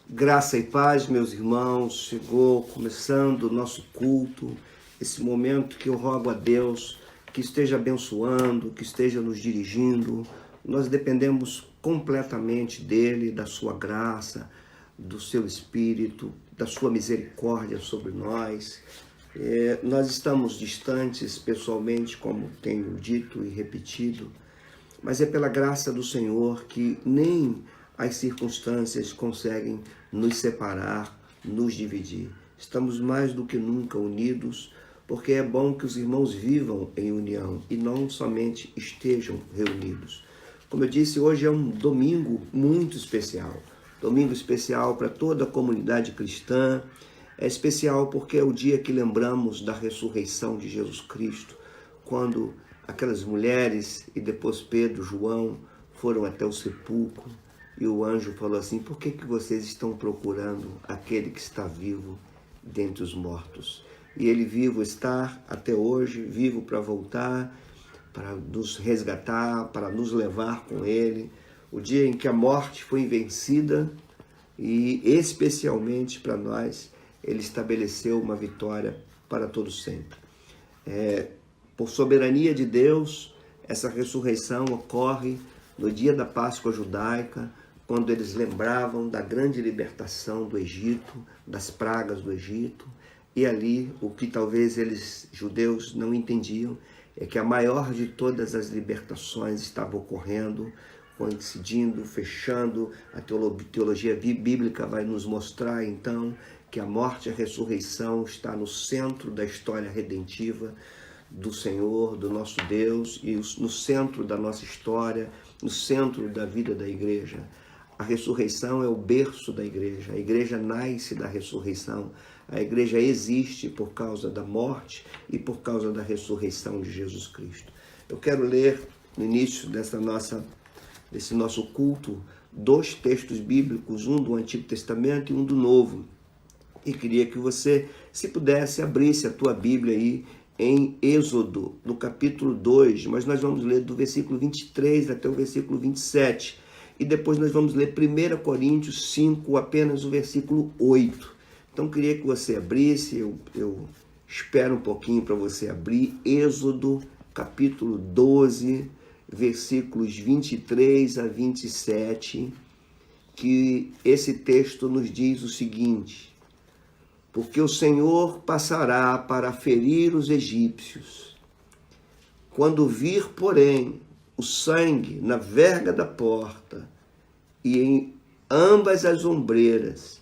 Graça e paz, meus irmãos, chegou começando o nosso culto, esse momento que eu rogo a Deus que esteja abençoando, que esteja nos dirigindo. Nós dependemos completamente dele, da sua graça, do seu Espírito, da sua misericórdia sobre nós. Nós estamos distantes pessoalmente, como tenho dito e repetido, mas é pela graça do Senhor que nem as circunstâncias conseguem nos separar, nos dividir. Estamos mais do que nunca unidos, porque é bom que os irmãos vivam em união e não somente estejam reunidos. Como eu disse, hoje é um domingo muito especial. Domingo especial para toda a comunidade cristã. É especial porque é o dia que lembramos da ressurreição de Jesus Cristo, quando aquelas mulheres e depois Pedro, João, foram até o sepulcro. E o anjo falou assim: por que vocês estão procurando aquele que está vivo dentre os mortos? E ele vivo está até hoje, vivo para voltar, para nos resgatar, para nos levar com ele. O dia em que a morte foi vencida e especialmente para nós, ele estabeleceu uma vitória para todo sempre. Por soberania de Deus, essa ressurreição ocorre no dia da Páscoa judaica, quando eles lembravam da grande libertação do Egito, das pragas do Egito. E ali, o que talvez eles, judeus, não entendiam, é que a maior de todas as libertações estava ocorrendo, coincidindo, fechando. A teologia bíblica vai nos mostrar, então, que a morte e a ressurreição está no centro da história redentiva do Senhor, do nosso Deus, e no centro da nossa história, no centro da vida da igreja. A ressurreição é o berço da igreja. A igreja nasce da ressurreição. A igreja existe por causa da morte e por causa da ressurreição de Jesus Cristo. Eu quero ler no início desse nosso culto 2 textos bíblicos, um do Antigo Testamento e um do Novo. E queria que você, se pudesse, abrisse a tua Bíblia aí em Êxodo, no capítulo 2, mas nós vamos ler do versículo 23 até o versículo 27. E depois nós vamos ler 1 Coríntios 5, apenas o versículo 8. Então, queria que você abrisse, eu espero um pouquinho para você abrir, Êxodo, capítulo 12, versículos 23 a 27, que esse texto nos diz o seguinte: porque o Senhor passará para ferir os egípcios. Quando vir, porém, o sangue na verga da porta e em ambas as ombreiras,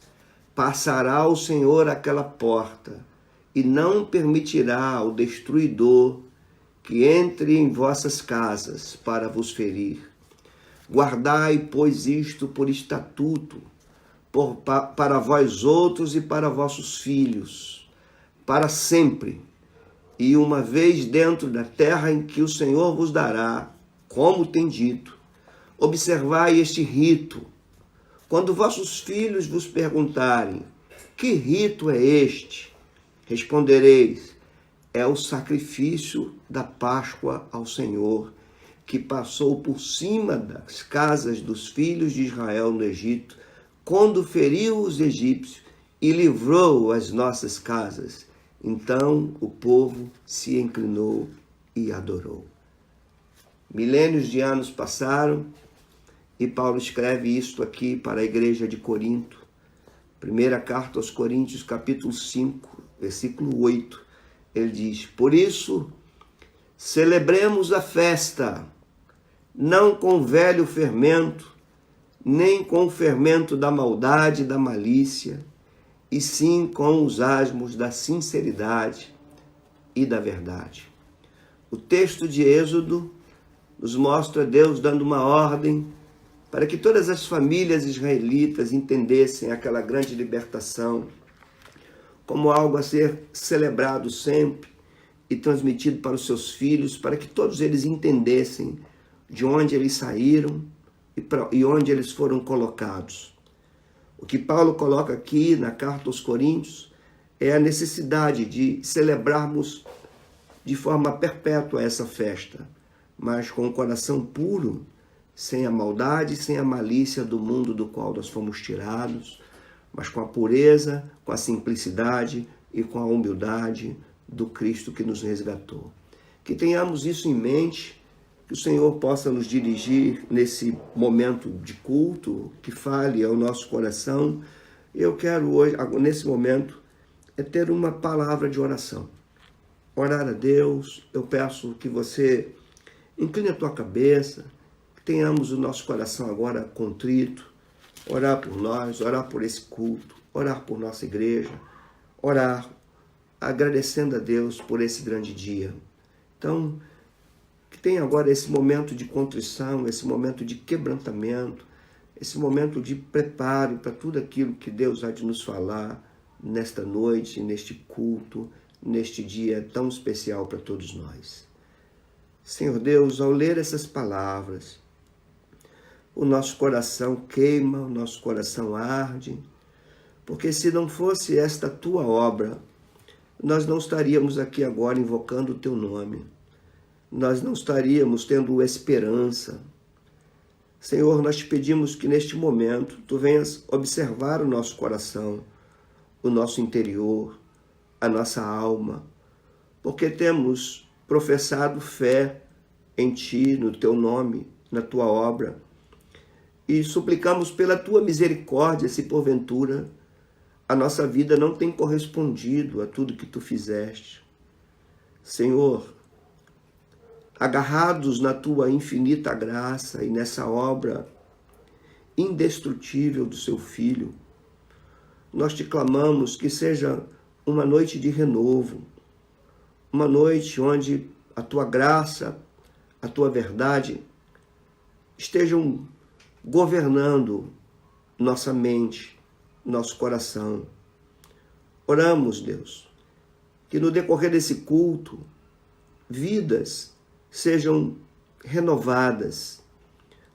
passará o Senhor aquela porta e não permitirá ao destruidor que entre em vossas casas para vos ferir. Guardai, pois, isto por estatuto, para vós outros e para vossos filhos, para sempre, e uma vez dentro da terra em que o Senhor vos dará, como tem dito, observai este rito. Quando vossos filhos vos perguntarem: que rito é este? Respondereis: é o sacrifício da Páscoa ao Senhor, que passou por cima das casas dos filhos de Israel no Egito, quando feriu os egípcios e livrou as nossas casas. Então o povo se inclinou e adorou. Milênios de anos passaram e Paulo escreve isto aqui para a igreja de Corinto. Primeira carta aos Coríntios, capítulo 5, versículo 8. Ele diz: por isso, celebremos a festa, não com o velho fermento, nem com o fermento da maldade e da malícia, e sim com os asmos da sinceridade e da verdade. O texto de Êxodo nos mostra Deus dando uma ordem para que todas as famílias israelitas entendessem aquela grande libertação como algo a ser celebrado sempre e transmitido para os seus filhos, para que todos eles entendessem de onde eles saíram e onde eles foram colocados. O que Paulo coloca aqui na carta aos Coríntios é a necessidade de celebrarmos de forma perpétua essa festa, mas com o coração puro, sem a maldade, sem a malícia do mundo do qual nós fomos tirados, mas com a pureza, com a simplicidade e com a humildade do Cristo que nos resgatou. Que tenhamos isso em mente, que o Senhor possa nos dirigir nesse momento de culto, que fale ao nosso coração. Eu quero hoje, nesse momento, ter uma palavra de oração. Orar a Deus, eu peço que você incline a tua cabeça, que tenhamos o nosso coração agora contrito, orar por nós, orar por esse culto, orar por nossa igreja, orar agradecendo a Deus por esse grande dia. Então, que tenha agora esse momento de contrição, esse momento de quebrantamento, esse momento de preparo para tudo aquilo que Deus há de nos falar nesta noite, neste culto, neste dia tão especial para todos nós. Senhor Deus, ao ler essas palavras, o nosso coração queima, o nosso coração arde, porque se não fosse esta tua obra, nós não estaríamos aqui agora invocando o teu nome, nós não estaríamos tendo esperança. Senhor, nós te pedimos que neste momento tu venhas observar o nosso coração, o nosso interior, a nossa alma, porque temos professado fé em ti, no teu nome, na tua obra, e suplicamos pela tua misericórdia se porventura a nossa vida não tem correspondido a tudo que tu fizeste. Senhor, agarrados na tua infinita graça e nessa obra indestrutível do seu Filho, nós te clamamos que seja uma noite de renovo, uma noite onde a tua graça, a tua verdade estejam governando nossa mente, nosso coração. Oramos, Deus, que no decorrer desse culto, vidas sejam renovadas,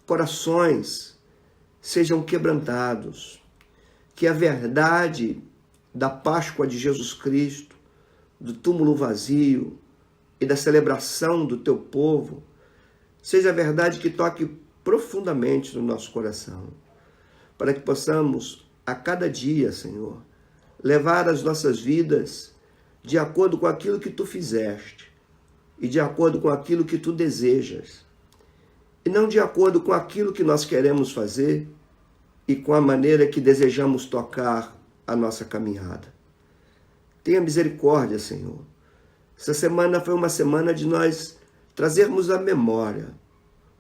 corações sejam quebrantados, que a verdade da Páscoa de Jesus Cristo, do túmulo vazio e da celebração do teu povo, seja a verdade que toque profundamente no nosso coração, para que possamos a cada dia, Senhor, levar as nossas vidas de acordo com aquilo que tu fizeste e de acordo com aquilo que tu desejas, e não de acordo com aquilo que nós queremos fazer e com a maneira que desejamos tocar a nossa caminhada. Tenha misericórdia, Senhor. Essa semana foi uma semana de nós trazermos à memória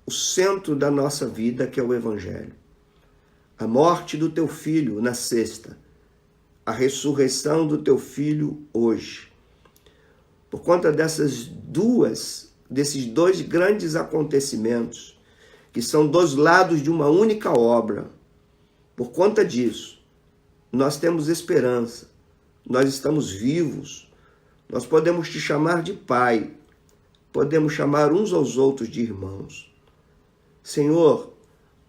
o centro da nossa vida, que é o Evangelho. A morte do teu Filho na sexta, a ressurreição do teu Filho hoje. Por conta desses dois grandes acontecimentos, que são dois lados de uma única obra, por conta disso, nós temos esperança, nós estamos vivos, nós podemos te chamar de Pai, podemos chamar uns aos outros de irmãos. Senhor,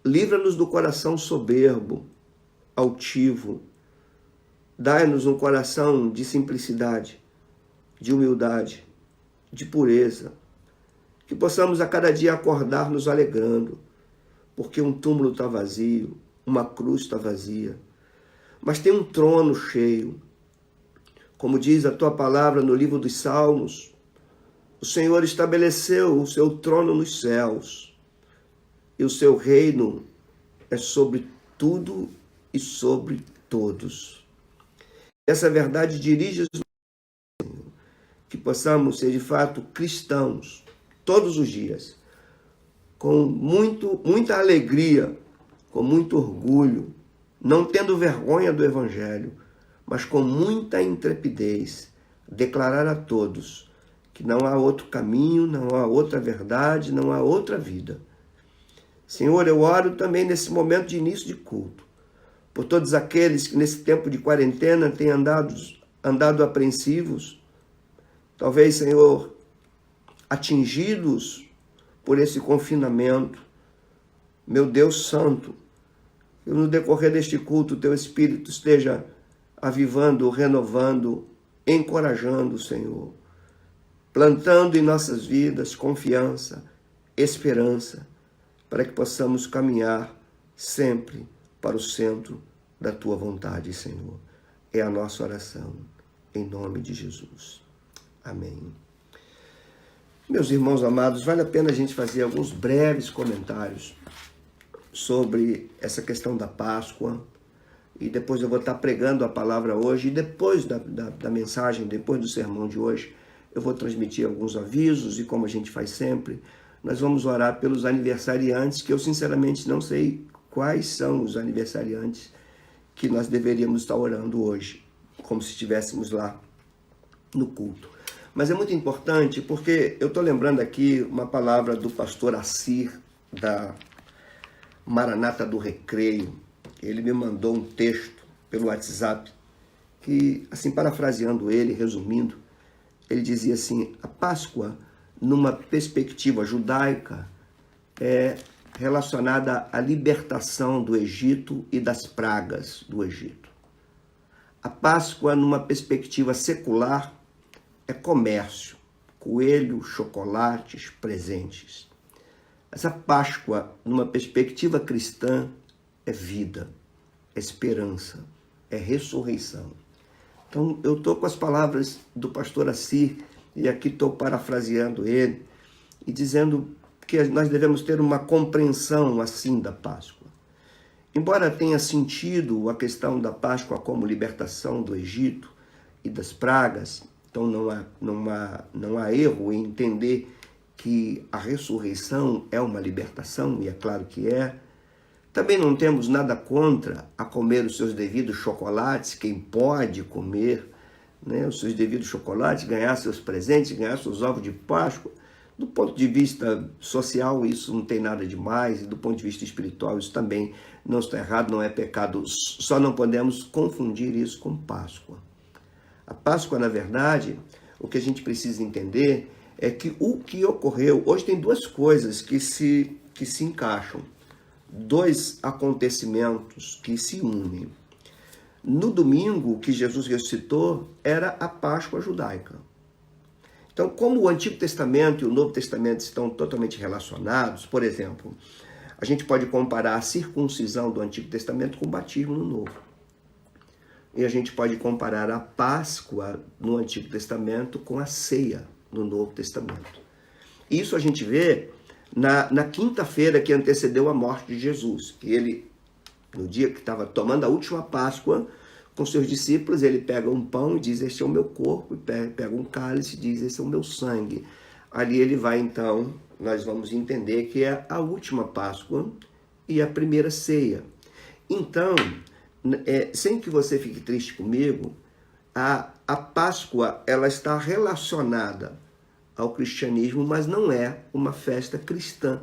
livra-nos do coração soberbo, altivo, dai-nos um coração de simplicidade, de humildade, de pureza, que possamos a cada dia acordar nos alegrando, porque um túmulo está vazio, uma cruz está vazia, mas tem um trono cheio. Como diz a tua palavra no livro dos Salmos, o Senhor estabeleceu o seu trono nos céus, e o seu reino é sobre tudo e sobre todos. Essa verdade dirige que possamos ser de fato cristãos todos os dias, com muita alegria, com muito orgulho, não tendo vergonha do Evangelho, mas com muita intrepidez, declarar a todos que não há outro caminho, não há outra verdade, não há outra vida. Senhor, eu oro também nesse momento de início de culto, por todos aqueles que nesse tempo de quarentena têm andado apreensivos, talvez, Senhor, atingidos por esse confinamento. Meu Deus Santo, que no decorrer deste culto o teu Espírito esteja avivando, renovando, encorajando, Senhor, plantando em nossas vidas confiança, esperança, para que possamos caminhar sempre para o centro da tua vontade, Senhor. É a nossa oração, em nome de Jesus. Amém. Meus irmãos amados, vale a pena a gente fazer alguns breves comentários sobre essa questão da Páscoa, e depois eu vou estar pregando a palavra hoje, e depois da mensagem, depois do sermão de hoje, eu vou transmitir alguns avisos, e como a gente faz sempre, nós vamos orar pelos aniversariantes, que eu sinceramente não sei quais são os aniversariantes que nós deveríamos estar orando hoje, como se estivéssemos lá no culto. Mas é muito importante porque eu estou lembrando aqui uma palavra do pastor Assir, da Maranata do Recreio. Ele me mandou um texto pelo WhatsApp que, assim, parafraseando ele, resumindo, ele dizia assim: a Páscoa, numa perspectiva judaica, é relacionada à libertação do Egito e das pragas do Egito. A Páscoa, numa perspectiva secular, é comércio, coelho, chocolates, presentes. Essa Páscoa, numa perspectiva cristã, é vida, é esperança, é ressurreição. Então, eu estou com as palavras do pastor Assir, e aqui estou parafraseando ele, e dizendo que nós devemos ter uma compreensão assim da Páscoa. Embora tenha sentido a questão da Páscoa como libertação do Egito e das pragas, então não há erro em entender que a ressurreição é uma libertação, e é claro que é. Também não temos nada contra a comer os seus devidos chocolates, quem pode comer, né, os seus devidos chocolates, ganhar seus presentes, ganhar seus ovos de Páscoa. Do ponto de vista social, isso não tem nada de mais, e do ponto de vista espiritual, isso também não está errado, não é pecado, só não podemos confundir isso com Páscoa. A Páscoa, na verdade, o que a gente precisa entender é que o que ocorreu, hoje tem duas coisas que se encaixam, dois acontecimentos que se unem. No domingo que Jesus ressuscitou, era a Páscoa judaica. Então, como o Antigo Testamento e o Novo Testamento estão totalmente relacionados, por exemplo, a gente pode comparar a circuncisão do Antigo Testamento com o batismo no Novo. E a gente pode comparar a Páscoa no Antigo Testamento com a ceia no Novo Testamento. Isso a gente vê na quinta-feira que antecedeu a morte de Jesus, que ele, no dia que estava tomando a última Páscoa, com seus discípulos, ele pega um pão e diz: este é o meu corpo, e pega um cálice e diz: esse é o meu sangue. Ali ele vai, então, nós vamos entender que é a última Páscoa e a primeira ceia. Então, sem que você fique triste comigo, a Páscoa ela está relacionada ao cristianismo, mas não é uma festa cristã.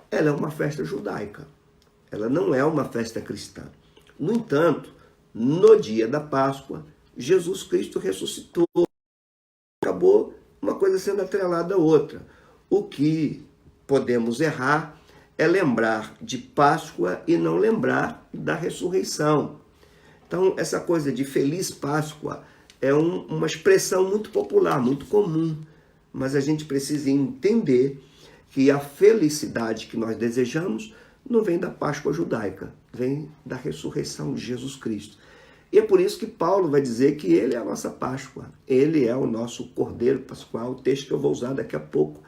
Ela é uma festa judaica. Ela não é uma festa cristã. No entanto, no dia da Páscoa, Jesus Cristo ressuscitou. Acabou uma coisa sendo atrelada à outra. O que podemos errar é lembrar de Páscoa e não lembrar da ressurreição. Então, essa coisa de Feliz Páscoa é uma expressão muito popular, muito comum, mas a gente precisa entender que a felicidade que nós desejamos não vem da Páscoa judaica, vem da ressurreição de Jesus Cristo. E é por isso que Paulo vai dizer que ele é a nossa Páscoa, ele é o nosso Cordeiro Pascual, o texto que eu vou usar daqui a pouco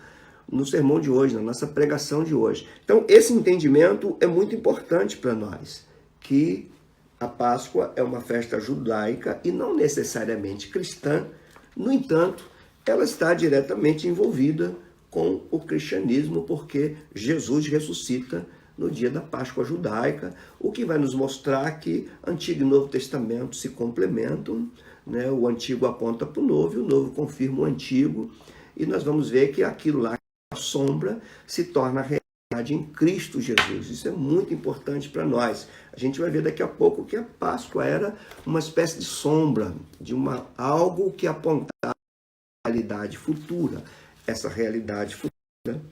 no sermão de hoje, na nossa pregação de hoje. Então, esse entendimento é muito importante para nós, que a Páscoa é uma festa judaica e não necessariamente cristã. No entanto, ela está diretamente envolvida com o cristianismo, porque Jesus ressuscita no dia da Páscoa judaica, o que vai nos mostrar que Antigo e Novo Testamento se complementam, né? O Antigo aponta para o Novo e o Novo confirma o Antigo, e nós vamos ver que aquilo lá, a sombra, se torna realidade em Cristo Jesus. Isso é muito importante para nós. A gente vai ver daqui a pouco que a Páscoa era uma espécie de sombra, de algo que apontava a realidade futura. Essa realidade futura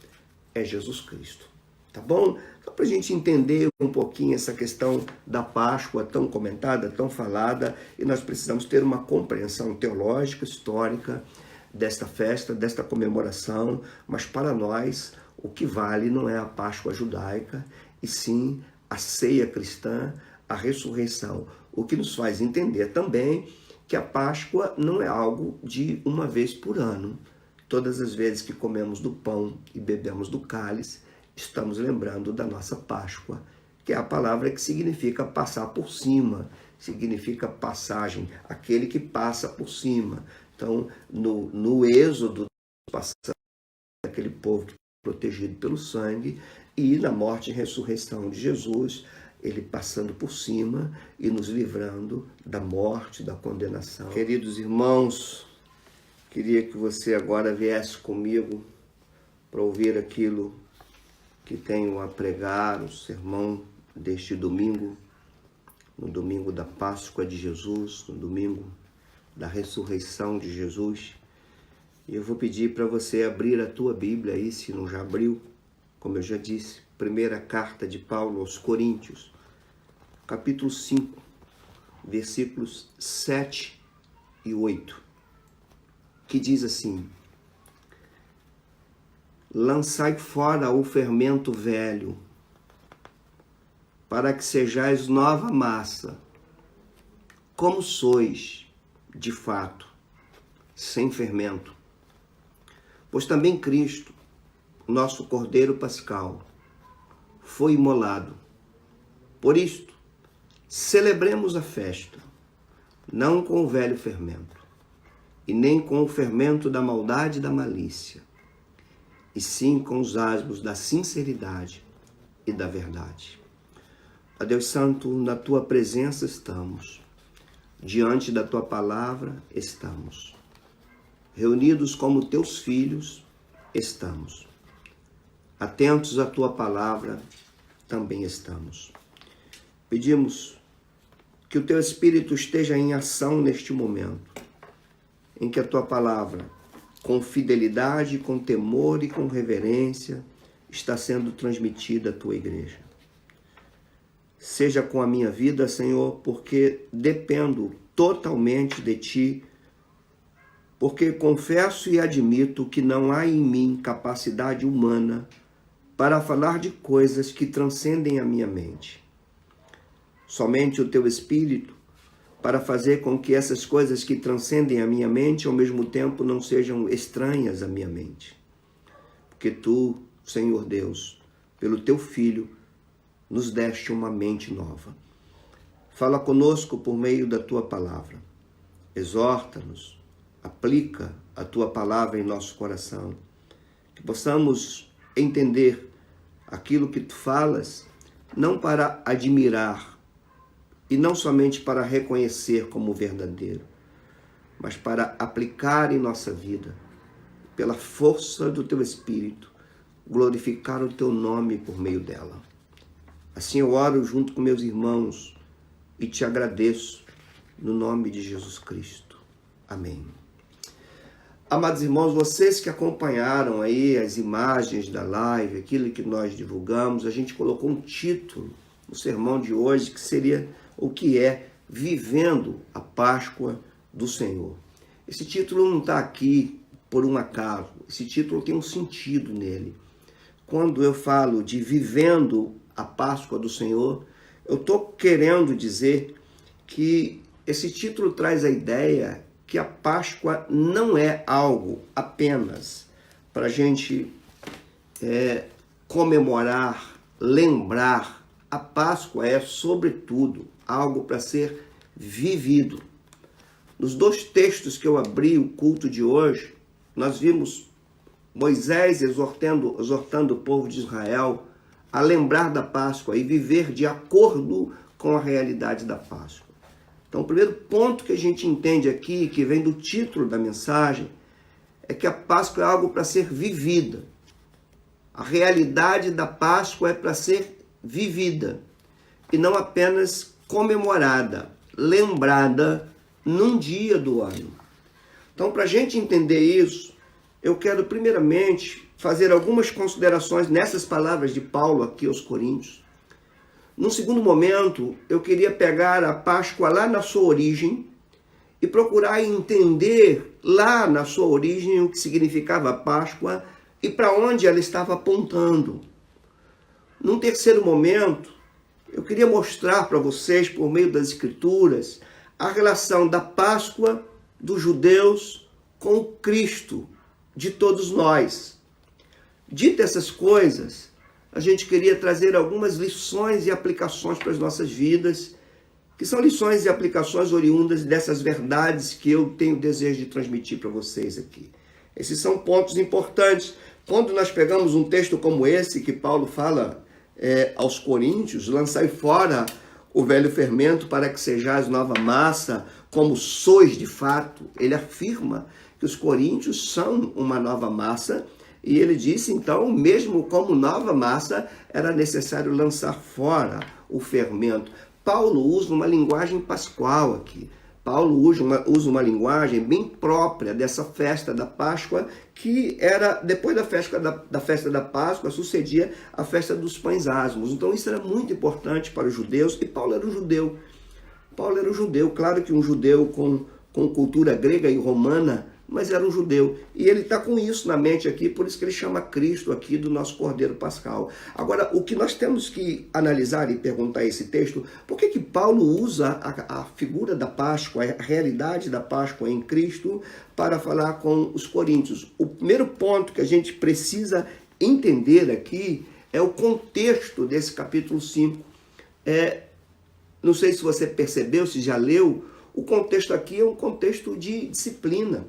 é Jesus Cristo. Tá bom? Então, para a gente entender um pouquinho essa questão da Páscoa tão comentada, tão falada, e nós precisamos ter uma compreensão teológica, histórica desta festa, desta comemoração, mas para nós o que vale não é a Páscoa judaica, e sim a ceia cristã, a ressurreição, o que nos faz entender também que a Páscoa não é algo de uma vez por ano. Todas as vezes que comemos do pão e bebemos do cálice, estamos lembrando da nossa Páscoa, que é a palavra que significa passar por cima, significa passagem, aquele que passa por cima. Então, no Êxodo, passando aquele povo que foi protegido pelo sangue, e na morte e ressurreição de Jesus, ele passando por cima e nos livrando da morte, da condenação. Queridos irmãos, queria que você agora viesse comigo para ouvir aquilo que tenho a pregar, o sermão deste domingo, no domingo da Páscoa de Jesus, no domingo da ressurreição de Jesus. E eu vou pedir para você abrir a tua Bíblia aí, se não já abriu, como eu já disse, primeira carta de Paulo aos Coríntios, capítulo 5, versículos 7 e 8, que diz assim: lançai fora o fermento velho, para que sejais nova massa, como sois, de fato, sem fermento. Pois também Cristo, nosso Cordeiro Pascal, foi imolado. Por isto, celebremos a festa, não com o velho fermento, e nem com o fermento da maldade e da malícia, e sim com os asmos da sinceridade e da verdade. Ó Deus Santo, na Tua presença estamos, diante da Tua palavra estamos, reunidos como Teus filhos estamos, atentos à Tua palavra também estamos. Pedimos que o Teu Espírito esteja em ação neste momento, em que a Tua palavra, com fidelidade, com temor e com reverência, está sendo transmitida à Tua igreja. Seja com a minha vida, Senhor, porque dependo totalmente de Ti, porque confesso e admito que não há em mim capacidade humana para falar de coisas que transcendem a minha mente. Somente o Teu Espírito para fazer com que essas coisas que transcendem a minha mente, ao mesmo tempo, não sejam estranhas à minha mente. Porque Tu, Senhor Deus, pelo Teu Filho, nos deste uma mente nova. Fala conosco por meio da Tua palavra. Exorta-nos, aplica a Tua palavra em nosso coração. Que possamos entender aquilo que Tu falas, não para admirar, e não somente para reconhecer como verdadeiro, mas para aplicar em nossa vida, pela força do Teu Espírito, glorificar o Teu nome por meio dela. Assim eu oro junto com meus irmãos e Te agradeço no nome de Jesus Cristo. Amém. Amados irmãos, vocês que acompanharam aí as imagens da live, aquilo que nós divulgamos, a gente colocou um título no sermão de hoje que seria o que é Vivendo a Páscoa do Senhor. Esse título não está aqui por um acaso, esse título tem um sentido nele. Quando eu falo de Vivendo a Páscoa do Senhor, eu estou querendo dizer que esse título traz a ideia que a Páscoa não é algo apenas para a gente comemorar, lembrar. A Páscoa é, sobretudo, algo para ser vivido. Nos dois textos que eu abri o culto de hoje, nós vimos Moisés exortando o povo de Israel a lembrar da Páscoa e viver de acordo com a realidade da Páscoa. Então, o primeiro ponto que a gente entende aqui, que vem do título da mensagem, é que a Páscoa é algo para ser vivida. A realidade da Páscoa é para ser vivida e não apenas comemorada, lembrada num dia do ano. Então, para a gente entender isso, eu quero primeiramente fazer algumas considerações nessas palavras de Paulo aqui aos Coríntios. Num segundo momento, eu queria pegar a Páscoa lá na sua origem e procurar entender lá na sua origem o que significava a Páscoa e para onde ela estava apontando. Num terceiro momento, eu queria mostrar para vocês, por meio das Escrituras, a relação da Páscoa dos judeus com o Cristo de todos nós. Dito essas coisas, a gente queria trazer algumas lições e aplicações para as nossas vidas, que são lições e aplicações oriundas dessas verdades que eu tenho desejo de transmitir para vocês aqui. Esses são pontos importantes. Quando nós pegamos um texto como esse, que Paulo fala aos Coríntios, lançai fora o velho fermento para que sejais nova massa, como sois de fato. Ele afirma que os coríntios são uma nova massa, e ele disse, então, mesmo como nova massa, era necessário lançar fora o fermento. Paulo usa uma linguagem pascual aqui. Paulo usa uma linguagem bem própria dessa festa da Páscoa, que era, depois da festa da Páscoa, sucedia a festa dos pães asmos. Então isso era muito importante para os judeus, e Paulo era um judeu. Paulo era um judeu, claro que um judeu com cultura grega e romana, mas era um judeu. E ele está com isso na mente aqui, por isso que ele chama Cristo aqui do nosso Cordeiro Pascal. Agora, o que nós temos que analisar e perguntar esse texto, por que Paulo usa a figura da Páscoa, a realidade da Páscoa em Cristo, para falar com os coríntios? O primeiro ponto que a gente precisa entender aqui é o contexto desse capítulo 5. Não sei se você percebeu, se já leu, o contexto aqui é um contexto de disciplina.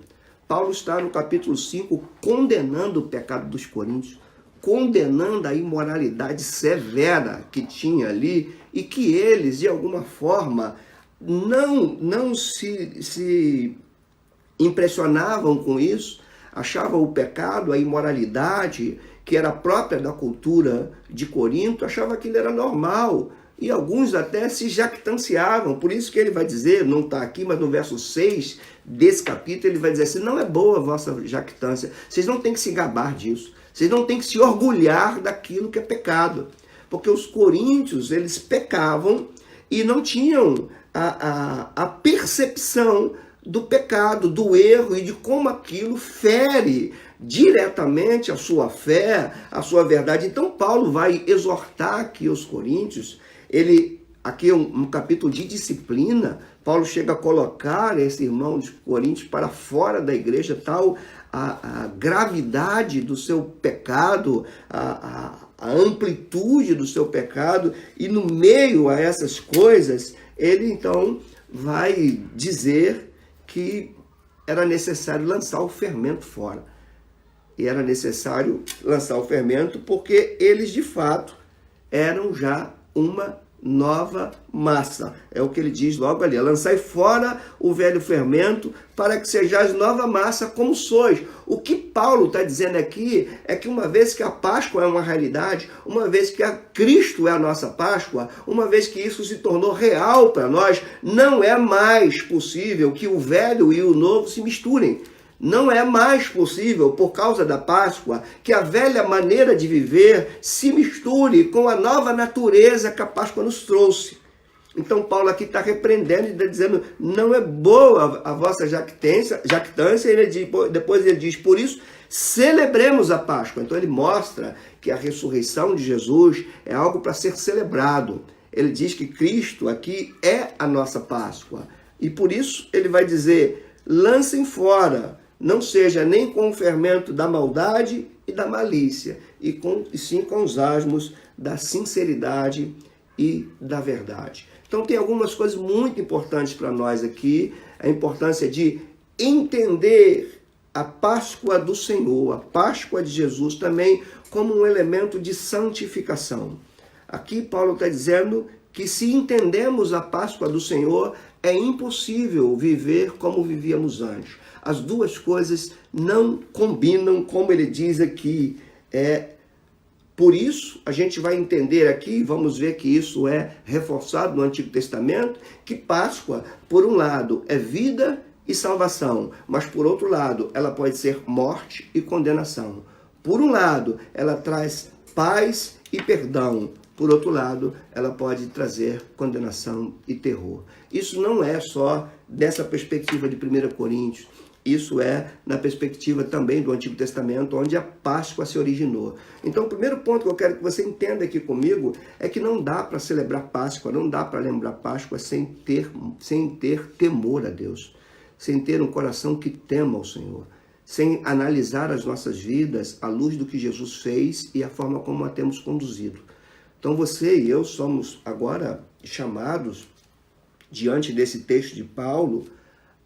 Paulo está no capítulo 5 condenando o pecado dos coríntios, condenando a imoralidade severa que tinha ali e que eles, de alguma forma, não se impressionavam com isso, achavam o pecado, a imoralidade, que era própria da cultura de Corinto, achavam que ele era normal. E alguns até se jactanciavam, por isso que ele vai dizer, não está aqui, mas no verso 6 desse capítulo, ele vai dizer assim, não é boa a vossa jactância, vocês não têm que se gabar disso, vocês não têm que se orgulhar daquilo que é pecado, porque os coríntios, eles pecavam e não tinham a percepção do pecado, do erro e de como aquilo fere diretamente a sua fé, a sua verdade. Então Paulo vai exortar aqui os coríntios. Aqui é um capítulo de disciplina. Paulo chega a colocar esse irmão de Coríntios para fora da igreja, tal a gravidade do seu pecado, a amplitude do seu pecado, e no meio a essas coisas, ele então vai dizer que era necessário lançar o fermento fora. E era necessário lançar o fermento porque eles de fato eram já uma nova massa. É o que ele diz logo ali. Lançai fora o velho fermento para que sejais nova massa como sois. O que Paulo está dizendo aqui é que uma vez que a Páscoa é uma realidade, uma vez que Cristo é a nossa Páscoa, uma vez que isso se tornou real para nós, não é mais possível que o velho e o novo se misturem. Não é mais possível, por causa da Páscoa, que a velha maneira de viver se misture com a nova natureza que a Páscoa nos trouxe. Então Paulo aqui está repreendendo e está dizendo, não é boa a vossa jactância, e depois ele diz, por isso celebremos a Páscoa. Então ele mostra que a ressurreição de Jesus é algo para ser celebrado. Ele diz que Cristo aqui é a nossa Páscoa. E por isso ele vai dizer, lancem fora, não seja nem com o fermento da maldade e da malícia, e sim com os asmos da sinceridade e da verdade. Então tem algumas coisas muito importantes para nós aqui, a importância de entender a Páscoa do Senhor, a Páscoa de Jesus também como um elemento de santificação. Aqui Paulo está dizendo que se entendemos a Páscoa do Senhor, é impossível viver como vivíamos antes. As duas coisas não combinam, como ele diz aqui. Por isso, a gente vai entender aqui, vamos ver que isso é reforçado no Antigo Testamento, que Páscoa, por um lado, é vida e salvação, mas por outro lado, ela pode ser morte e condenação. Por um lado, ela traz paz e perdão. Por outro lado, ela pode trazer condenação e terror. Isso não é só dessa perspectiva de 1 Coríntios. Isso é na perspectiva também do Antigo Testamento, onde a Páscoa se originou. Então, o primeiro ponto que eu quero que você entenda aqui comigo é que não dá para celebrar Páscoa, não dá para lembrar Páscoa sem ter temor a Deus, sem ter um coração que tema ao Senhor, sem analisar as nossas vidas à luz do que Jesus fez e a forma como a temos conduzido. Então, você e eu somos agora chamados, diante desse texto de Paulo,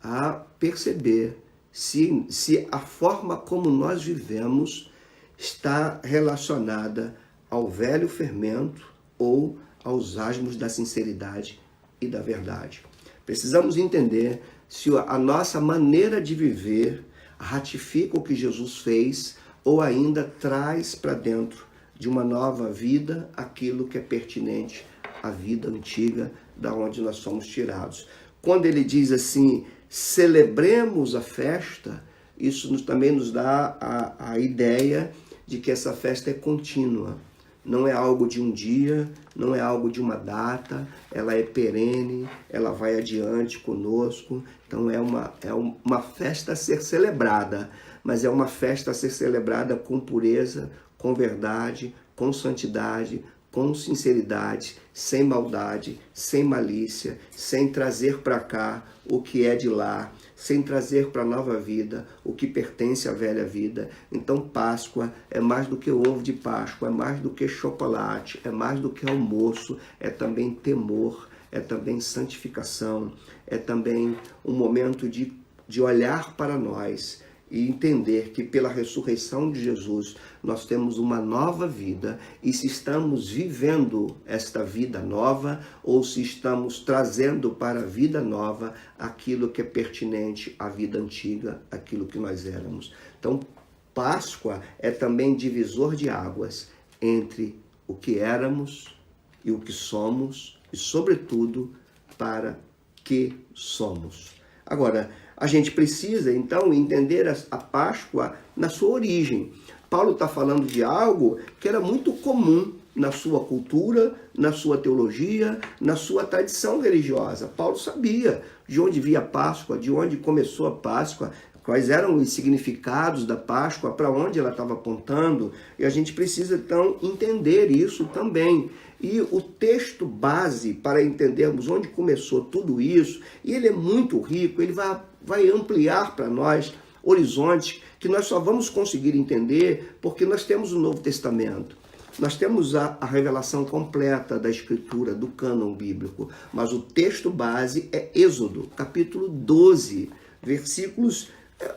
a perceber se a forma como nós vivemos está relacionada ao velho fermento ou aos asmos da sinceridade e da verdade. Precisamos entender se a nossa maneira de viver ratifica o que Jesus fez ou ainda traz para dentro de uma nova vida aquilo que é pertinente à vida antiga da onde nós somos tirados. Quando ele diz assim, celebremos a festa, isso também nos dá a ideia de que essa festa é contínua. Não é algo de um dia, não é algo de uma data, ela é perene, ela vai adiante conosco. Então é uma festa a ser celebrada, mas é uma festa a ser celebrada com pureza, com verdade, com santidade, com sinceridade, sem maldade, sem malícia, sem trazer para cá o que é de lá, sem trazer para a nova vida o que pertence à velha vida. Então Páscoa é mais do que ovo de Páscoa, é mais do que chocolate, é mais do que almoço, é também temor, é também santificação, é também um momento de olhar para nós e entender que pela ressurreição de Jesus nós temos uma nova vida, e se estamos vivendo esta vida nova ou se estamos trazendo para a vida nova aquilo que é pertinente à vida antiga, aquilo que nós éramos. Então, Páscoa é também divisor de águas entre o que éramos e o que somos e, sobretudo, para que somos. Agora, a gente precisa, então, entender a Páscoa na sua origem. Paulo está falando de algo que era muito comum na sua cultura, na sua teologia, na sua tradição religiosa. Paulo sabia de onde via a Páscoa, de onde começou a Páscoa, quais eram os significados da Páscoa, para onde ela estava apontando, e a gente precisa, então, entender isso também. E o texto base para entendermos onde começou tudo isso, e ele é muito rico, ele vai ampliar para nós horizontes que nós só vamos conseguir entender porque nós temos o Novo Testamento. Nós temos a revelação completa da Escritura, do cânon bíblico, mas o texto base é Êxodo, capítulo 12, versículos,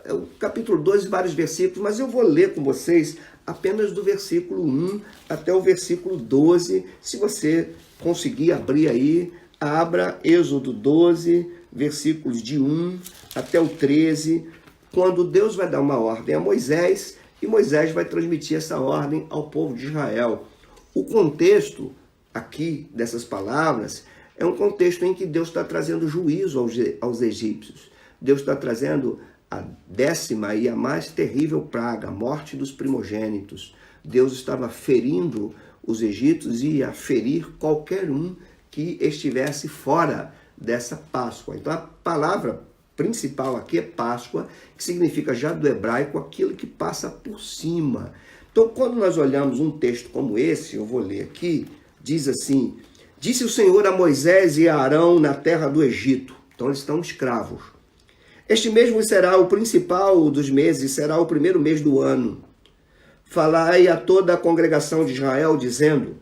o capítulo 12, vários versículos, mas eu vou ler com vocês apenas do versículo 1 até o versículo 12. Se você conseguir abrir aí, abra Êxodo 12, versículos de 1 até o 13, quando Deus vai dar uma ordem a Moisés, e Moisés vai transmitir essa ordem ao povo de Israel. O contexto aqui dessas palavras é um contexto em que Deus está trazendo juízo aos egípcios. Deus está trazendo a 10ª e a mais terrível praga, a morte dos primogênitos. Deus estava ferindo os egípcios e ia ferir qualquer um que estivesse fora dessa Páscoa. Então a palavra principal aqui é Páscoa, que significa já do hebraico aquilo que passa por cima. Então quando nós olhamos um texto como esse, eu vou ler aqui, diz assim: disse o Senhor a Moisés e a Arão na terra do Egito. Então eles estão escravos. Este mesmo será o principal dos meses, será o primeiro mês do ano. Falai a toda a congregação de Israel, dizendo: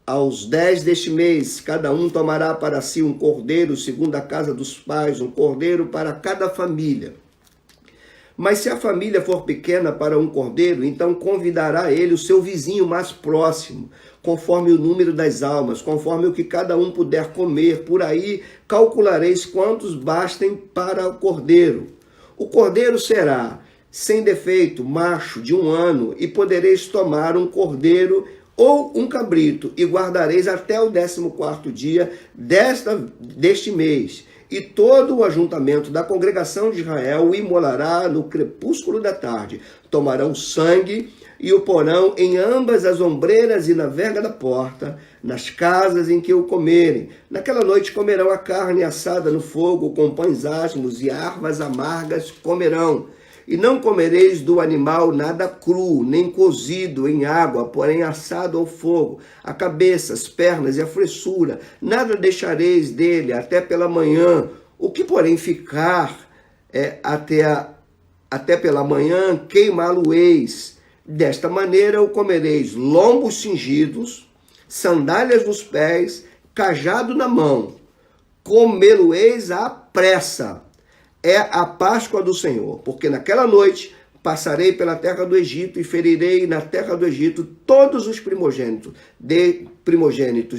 aos 10 deste mês, cada um tomará para si um cordeiro, segundo a casa dos pais, um cordeiro para cada família. Mas se a família for pequena para um cordeiro, então convidará ele o seu vizinho mais próximo, conforme o número das almas, conforme o que cada um puder comer. Por aí calculareis quantos bastem para o cordeiro. O cordeiro será sem defeito, macho, de 1 ano, e podereis tomar um cordeiro ou um cabrito, e guardareis até o 14º dia deste mês. E todo o ajuntamento da congregação de Israel o imolará no crepúsculo da tarde. Tomarão sangue e o porão em ambas as ombreiras e na verga da porta. nas casas em que o comerem. Naquela noite comerão a carne assada no fogo, com pães asmos e ervas amargas comerão. E não comereis do animal nada cru, nem cozido em água, porém assado ao fogo, a cabeça, as pernas e a fressura. Nada deixareis dele até pela manhã. O que, porém, ficar até pela manhã, queimá-lo-eis. Desta maneira o comereis: lombos cingidos, sandálias nos pés, cajado na mão. Comê-lo-eis à pressa. É a Páscoa do Senhor, porque naquela noite passarei pela terra do Egito e ferirei na terra do Egito todos os primogênitos,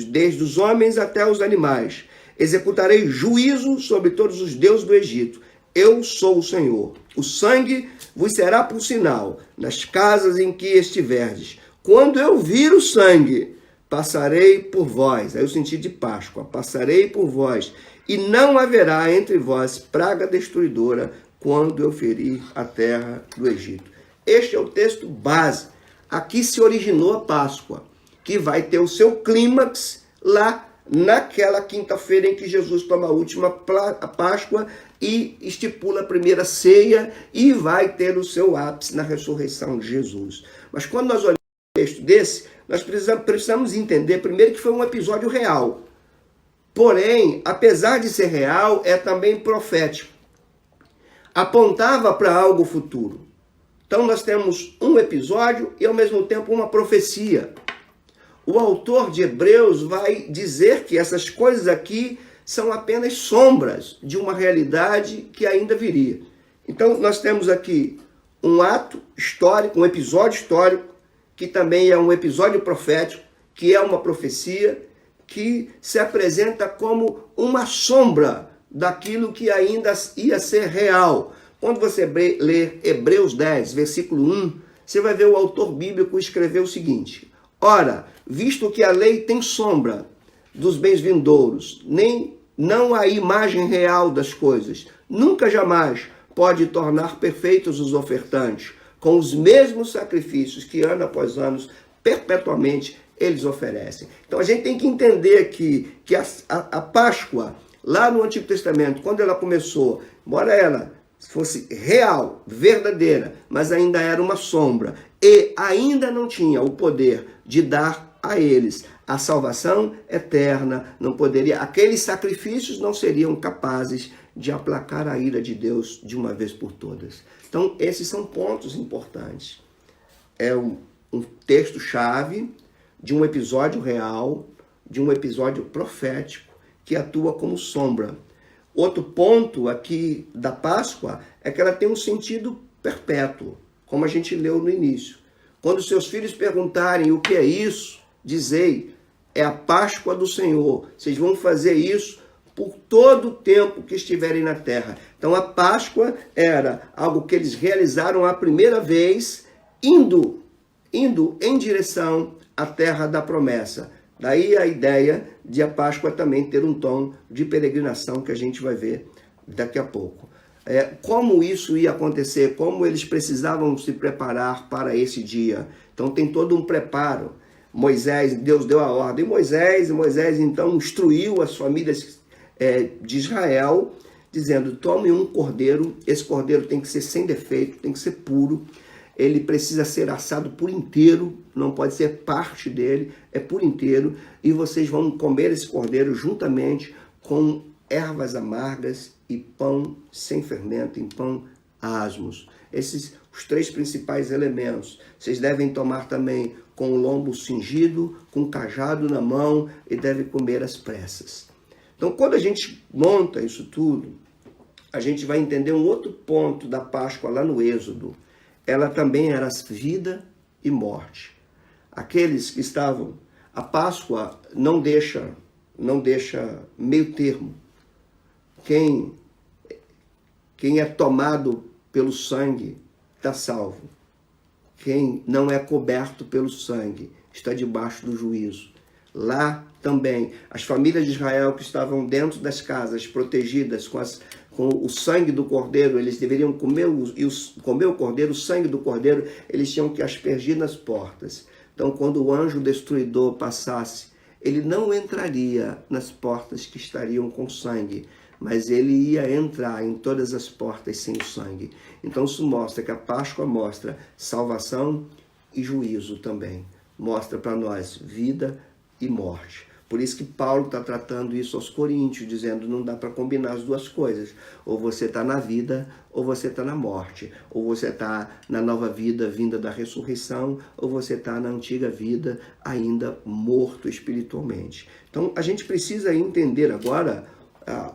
desde os homens até os animais. Executarei juízo sobre todos os deuses do Egito. Eu sou o Senhor. O sangue vos será por sinal nas casas em que estiverdes. Quando eu vir o sangue, passarei por vós. Aí o sentido de Páscoa. Passarei por vós. E não haverá entre vós praga destruidora quando eu ferir a terra do Egito. Este é o texto base. Aqui se originou a Páscoa, que vai ter o seu clímax lá naquela quinta-feira em que Jesus toma a última Páscoa e estipula a primeira ceia e vai ter o seu ápice na ressurreição de Jesus. Mas quando nós olhamos um texto desse, nós precisamos entender primeiro que foi um episódio real. Porém, apesar de ser real, é também profético. Apontava para algo futuro. Então nós temos um episódio e ao mesmo tempo uma profecia. O autor de Hebreus vai dizer que essas coisas aqui são apenas sombras de uma realidade que ainda viria. Então nós temos aqui um ato histórico, um episódio histórico, que também é um episódio profético, que é uma profecia, que se apresenta como uma sombra daquilo que ainda ia ser real. Quando você lê Hebreus 10, versículo 1, você vai ver o autor bíblico escrever o seguinte: ora, visto que a lei tem sombra dos bens vindouros, não a imagem real das coisas, nunca jamais pode tornar perfeitos os ofertantes, com os mesmos sacrifícios que ano após ano, perpetuamente, eles oferecem. Então a gente tem que entender aqui que a Páscoa, lá no Antigo Testamento, quando ela começou, embora ela fosse real, verdadeira, mas ainda era uma sombra e ainda não tinha o poder de dar a eles a salvação eterna, não poderia, aqueles sacrifícios não seriam capazes de aplacar a ira de Deus de uma vez por todas. Então esses são pontos importantes. É um texto-chave de um episódio real, de um episódio profético, que atua como sombra. Outro ponto aqui da Páscoa é que ela tem um sentido perpétuo, como a gente leu no início. Quando seus filhos perguntarem o que é isso, dizei, é a Páscoa do Senhor. Vocês vão fazer isso por todo o tempo que estiverem na terra. Então a Páscoa era algo que eles realizaram a primeira vez, indo em direção à terra da promessa. Daí a ideia de a Páscoa também ter um tom de peregrinação que a gente vai ver daqui a pouco. Como isso ia acontecer, como eles precisavam se preparar para esse dia. Então tem todo um preparo. Deus deu a ordem. Moisés então instruiu as famílias de Israel, dizendo: tome um cordeiro, esse cordeiro tem que ser sem defeito, tem que ser puro. Ele precisa ser assado por inteiro, não pode ser parte dele, é por inteiro. E vocês vão comer esse cordeiro juntamente com ervas amargas e pão sem fermento, em pão asmos. Esses os três principais elementos. Vocês devem tomar também com o lombo cingido, com cajado na mão, e devem comer às pressas. Então, quando a gente monta isso tudo, a gente vai entender um outro ponto da Páscoa lá no Êxodo. Ela também era vida e morte. Aqueles que estavam... A Páscoa não deixa meio termo. Quem é tomado pelo sangue está salvo. Quem não é coberto pelo sangue está debaixo do juízo. Lá também, as famílias de Israel que estavam dentro das casas, protegidas com o sangue do cordeiro, eles deveriam comer o cordeiro, o sangue do cordeiro, eles tinham que aspergir nas portas. Então, quando o anjo destruidor passasse, ele não entraria nas portas que estariam com sangue, mas ele ia entrar em todas as portas sem o sangue. Então isso mostra que a Páscoa mostra salvação e juízo também. Mostra para nós vida e morte. Por isso que Paulo está tratando isso aos Coríntios, dizendo não dá para combinar as duas coisas. Ou você está na vida, ou você está na morte. Ou você está na nova vida vinda da ressurreição, ou você está na antiga vida ainda morto espiritualmente. Então a gente precisa entender agora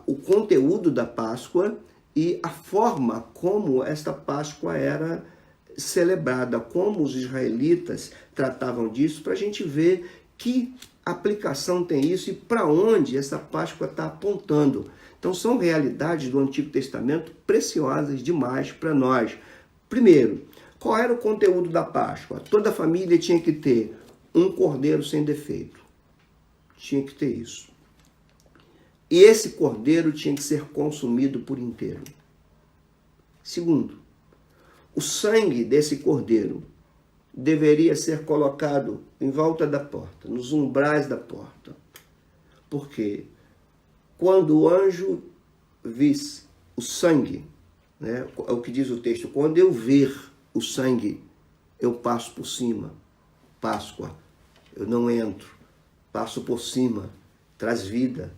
o conteúdo da Páscoa e a forma como esta Páscoa era celebrada, como os israelitas tratavam disso, para a gente ver que aplicação tem isso e para onde essa Páscoa está apontando. Então são realidades do Antigo Testamento preciosas demais para nós. Primeiro, qual era o conteúdo da Páscoa? Toda família tinha que ter um cordeiro sem defeito. Tinha que ter isso. E esse cordeiro tinha que ser consumido por inteiro. Segundo, o sangue desse cordeiro deveria ser colocado em volta da porta, nos umbrais da porta. Porque quando o anjo visse o sangue, né, é o que diz o texto, quando eu ver o sangue, eu passo por cima. Páscoa, eu não entro, passo por cima, traz vida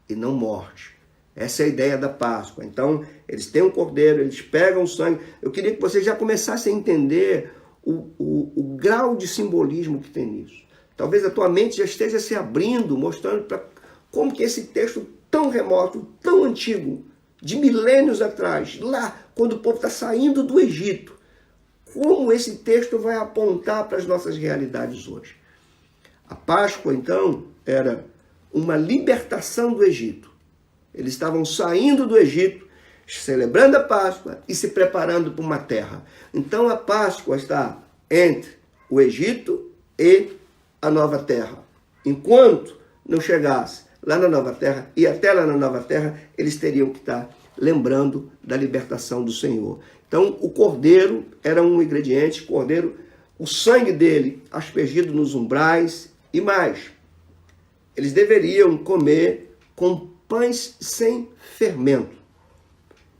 e não morte. Essa é a ideia da Páscoa. Então, eles têm um cordeiro, eles pegam o sangue. Eu queria que vocês já começassem a entender o grau de simbolismo que tem nisso. Talvez a tua mente já esteja se abrindo, mostrando para como que esse texto tão remoto, tão antigo, de milênios atrás, lá quando o povo está saindo do Egito, como esse texto vai apontar para as nossas realidades hoje. A Páscoa, então, era uma libertação do Egito. Eles estavam saindo do Egito, celebrando a Páscoa e se preparando para uma terra. Então a Páscoa está entre o Egito e a nova terra. Enquanto não chegasse lá na nova terra, e até lá na nova terra, eles teriam que estar lembrando da libertação do Senhor. Então o cordeiro era um ingrediente, cordeiro, o sangue dele aspergido nos umbrais e mais. Eles deveriam comer com pães sem fermento,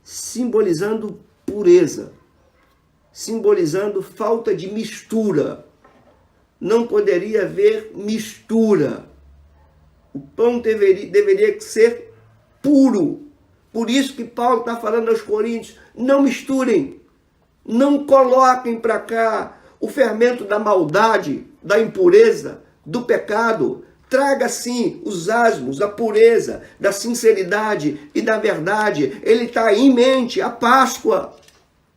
simbolizando pureza, simbolizando falta de mistura. Não poderia haver mistura. O pão deveria ser puro. Por isso que Paulo está falando aos Coríntios, não misturem, não coloquem para cá o fermento da maldade, da impureza, do pecado. Traga sim os asmos, a pureza, da sinceridade e da verdade. Ele está em mente a Páscoa.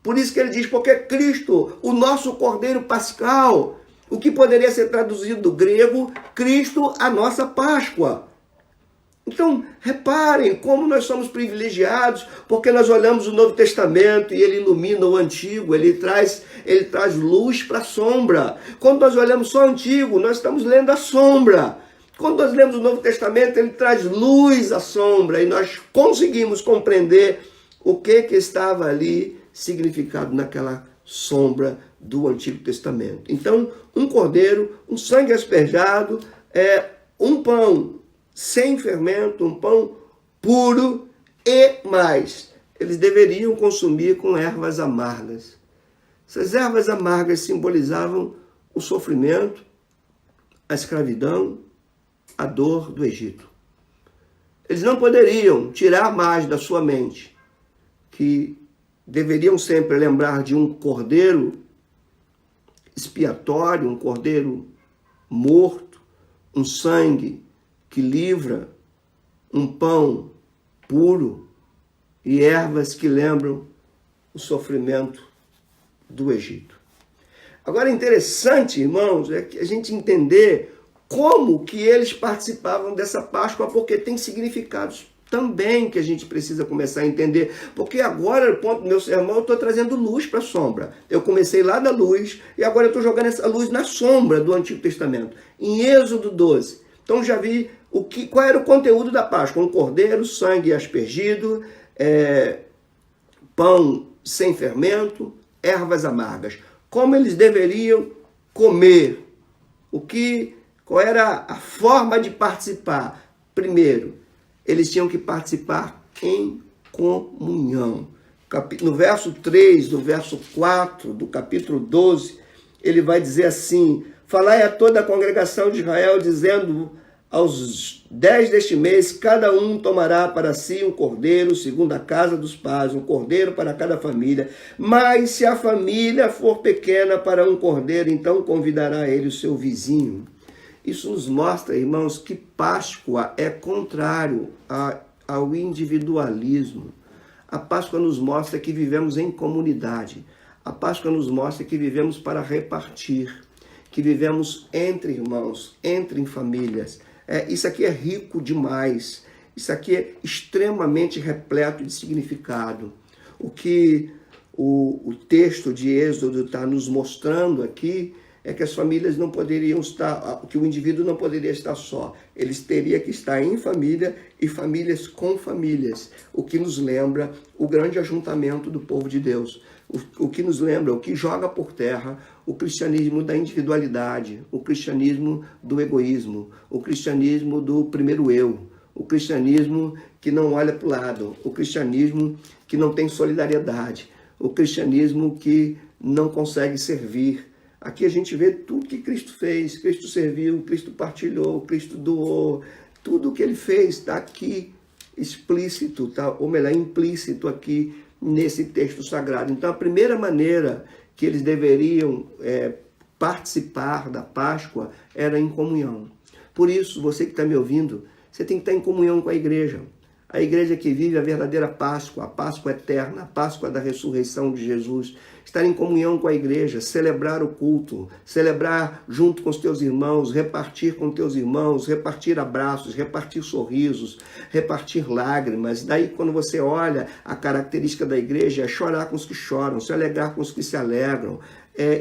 Por isso que ele diz, porque Cristo, o nosso Cordeiro Pascal, o que poderia ser traduzido do grego, Cristo, a nossa Páscoa. Então, reparem como nós somos privilegiados, porque nós olhamos o Novo Testamento e ele ilumina o Antigo, ele traz luz para a sombra. Quando nós olhamos só o Antigo, nós estamos lendo a sombra. Quando nós lemos o Novo Testamento, ele traz luz à sombra e nós conseguimos compreender o que estava ali significado naquela sombra do Antigo Testamento. Então, um cordeiro, um sangue asperjado, um pão sem fermento, um pão puro e mais. Eles deveriam consumir com ervas amargas. Essas ervas amargas simbolizavam o sofrimento, a escravidão, a dor do Egito. Eles não poderiam tirar mais da sua mente que deveriam sempre lembrar de um cordeiro expiatório, um cordeiro morto, um sangue que livra, um pão puro e ervas que lembram o sofrimento do Egito. Agora, interessante, irmãos, é que a gente entender como que eles participavam dessa Páscoa, porque tem significados também que a gente precisa começar a entender. Porque agora, no ponto do meu sermão, eu estou trazendo luz para a sombra. Eu comecei lá da luz e agora eu estou jogando essa luz na sombra do Antigo Testamento. Em Êxodo 12. Então já vi qual era o conteúdo da Páscoa. Um cordeiro, sangue aspergido, pão sem fermento, ervas amargas. Como eles deveriam comer? Qual era a forma de participar? Primeiro, eles tinham que participar em comunhão. No verso 3, do verso 4, do capítulo 12, ele vai dizer assim: falai a toda a congregação de Israel, dizendo: aos 10 deste mês, cada um tomará para si um cordeiro, segundo a casa dos pais, um cordeiro para cada família. Mas se a família for pequena para um cordeiro, então convidará ele o seu vizinho. Isso nos mostra, irmãos, que Páscoa é contrário ao individualismo. A Páscoa nos mostra que vivemos em comunidade. A Páscoa nos mostra que vivemos para repartir, que vivemos entre irmãos, entre famílias. Isso aqui é rico demais. Isso aqui é extremamente repleto de significado. O que o texto de Êxodo está nos mostrando aqui é que as famílias não poderiam estar, que o indivíduo não poderia estar só. Eles teriam que estar em família e famílias com famílias, o que nos lembra o grande ajuntamento do povo de Deus, o que nos lembra, o que joga por terra o cristianismo da individualidade, o cristianismo do egoísmo, o cristianismo do primeiro eu, o cristianismo que não olha para o lado, o cristianismo que não tem solidariedade, o cristianismo que não consegue servir. Aqui a gente vê tudo que Cristo fez, Cristo serviu, Cristo partilhou, Cristo doou, tudo o que ele fez está aqui explícito, tá? Ou melhor, implícito aqui nesse texto sagrado. Então a primeira maneira que eles deveriam participar da Páscoa era em comunhão. Por isso, você que está me ouvindo, você tem que estar em comunhão com a igreja. A igreja que vive a verdadeira Páscoa, a Páscoa eterna, a Páscoa da ressurreição de Jesus. Estar em comunhão com a igreja, celebrar o culto, celebrar junto com os teus irmãos, repartir com teus irmãos, repartir abraços, repartir sorrisos, repartir lágrimas. Daí, quando você olha, a característica da igreja é chorar com os que choram, se alegrar com os que se alegram,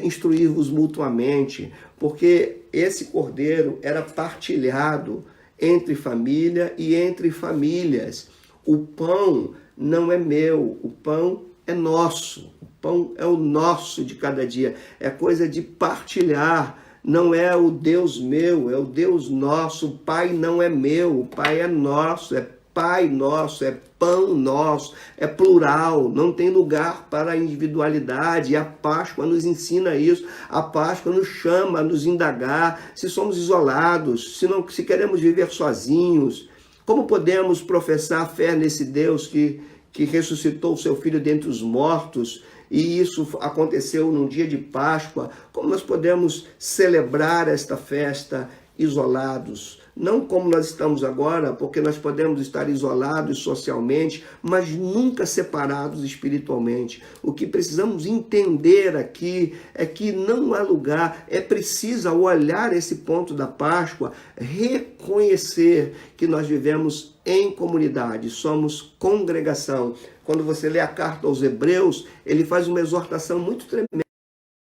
instruir-vos mutuamente, porque esse cordeiro era partilhado entre família e entre famílias. O pão não é meu, o pão é nosso. O pão é o nosso de cada dia. É coisa de partilhar. Não é o Deus meu, é o Deus nosso. O Pai não é meu, o Pai é nosso, é Pai nosso, é pão nosso, é plural, não tem lugar para a individualidade. E a Páscoa nos ensina isso. A Páscoa nos chama a nos indagar se somos isolados, se queremos viver sozinhos. Como podemos professar fé nesse Deus que ressuscitou o seu Filho dentre os mortos, e isso aconteceu num dia de Páscoa? Como nós podemos celebrar esta festa isolados? Não como nós estamos agora, porque nós podemos estar isolados socialmente, mas nunca separados espiritualmente. O que precisamos entender aqui é que não há lugar, é preciso, ao olhar esse ponto da Páscoa, reconhecer que nós vivemos em comunidade, somos congregação. Quando você lê a carta aos Hebreus, ele faz uma exortação muito tremenda.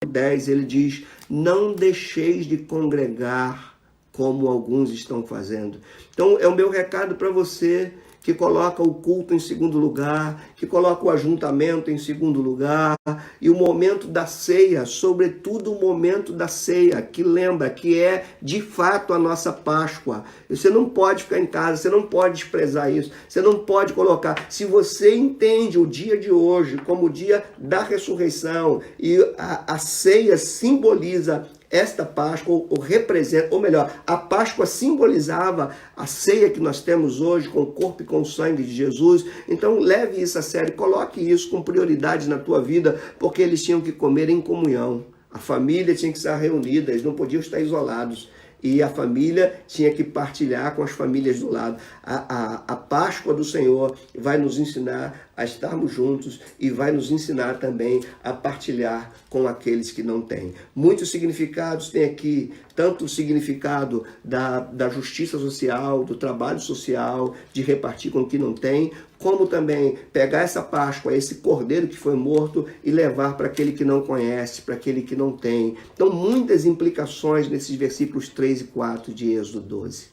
No 10, ele diz: não deixeis de congregar como alguns estão fazendo. Então é o meu recado para você que coloca o culto em segundo lugar, que coloca o ajuntamento em segundo lugar, e o momento da ceia, sobretudo o momento da ceia, que lembra que é de fato a nossa Páscoa. Você não pode ficar em casa, você não pode desprezar isso, você não pode colocar. Se você entende o dia de hoje como o dia da ressurreição, e a ceia simboliza esta Páscoa, ou representa, ou melhor, a Páscoa simbolizava a ceia que nós temos hoje com o corpo e com o sangue de Jesus. Então leve isso a sério, coloque isso com prioridade na tua vida, porque eles tinham que comer em comunhão. A família tinha que estar reunida, eles não podiam estar isolados. E a família tinha que partilhar com as famílias do lado. A Páscoa do Senhor vai nos ensinar a estarmos juntos e vai nos ensinar também a partilhar com aqueles que não têm. Muitos significados tem aqui, tanto o significado da justiça social, do trabalho social, de repartir com o que não tem, como também pegar essa Páscoa, esse cordeiro que foi morto, e levar para aquele que não conhece, para aquele que não tem. Então, muitas implicações nesses versículos 3 e 4 de Êxodo 12.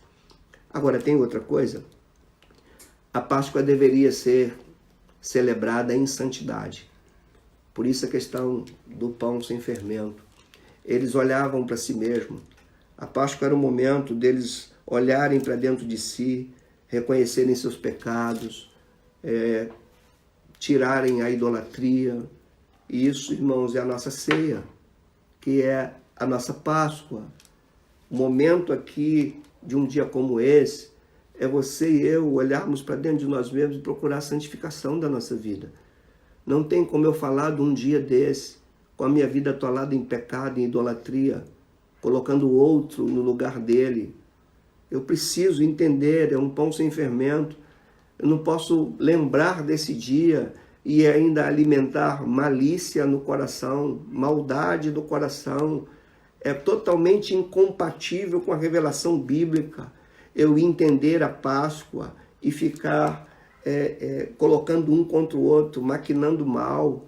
Agora, tem outra coisa. A Páscoa deveria ser celebrada em santidade. Por isso a questão do pão sem fermento. Eles olhavam para si mesmos. A Páscoa era o momento deles olharem para dentro de si, reconhecerem seus pecados, tirarem a idolatria. E isso, irmãos, é a nossa ceia, que é a nossa Páscoa. O momento aqui de um dia como esse é você e eu olharmos para dentro de nós mesmos e procurar a santificação da nossa vida. Não tem como eu falar de um dia desse, com a minha vida atolada em pecado, em idolatria, colocando o outro no lugar dele. Eu preciso entender, é um pão sem fermento. Eu não posso lembrar desse dia e ainda alimentar malícia no coração, maldade do coração. É totalmente incompatível com a revelação bíblica eu entender a Páscoa e ficar colocando um contra o outro, maquinando mal.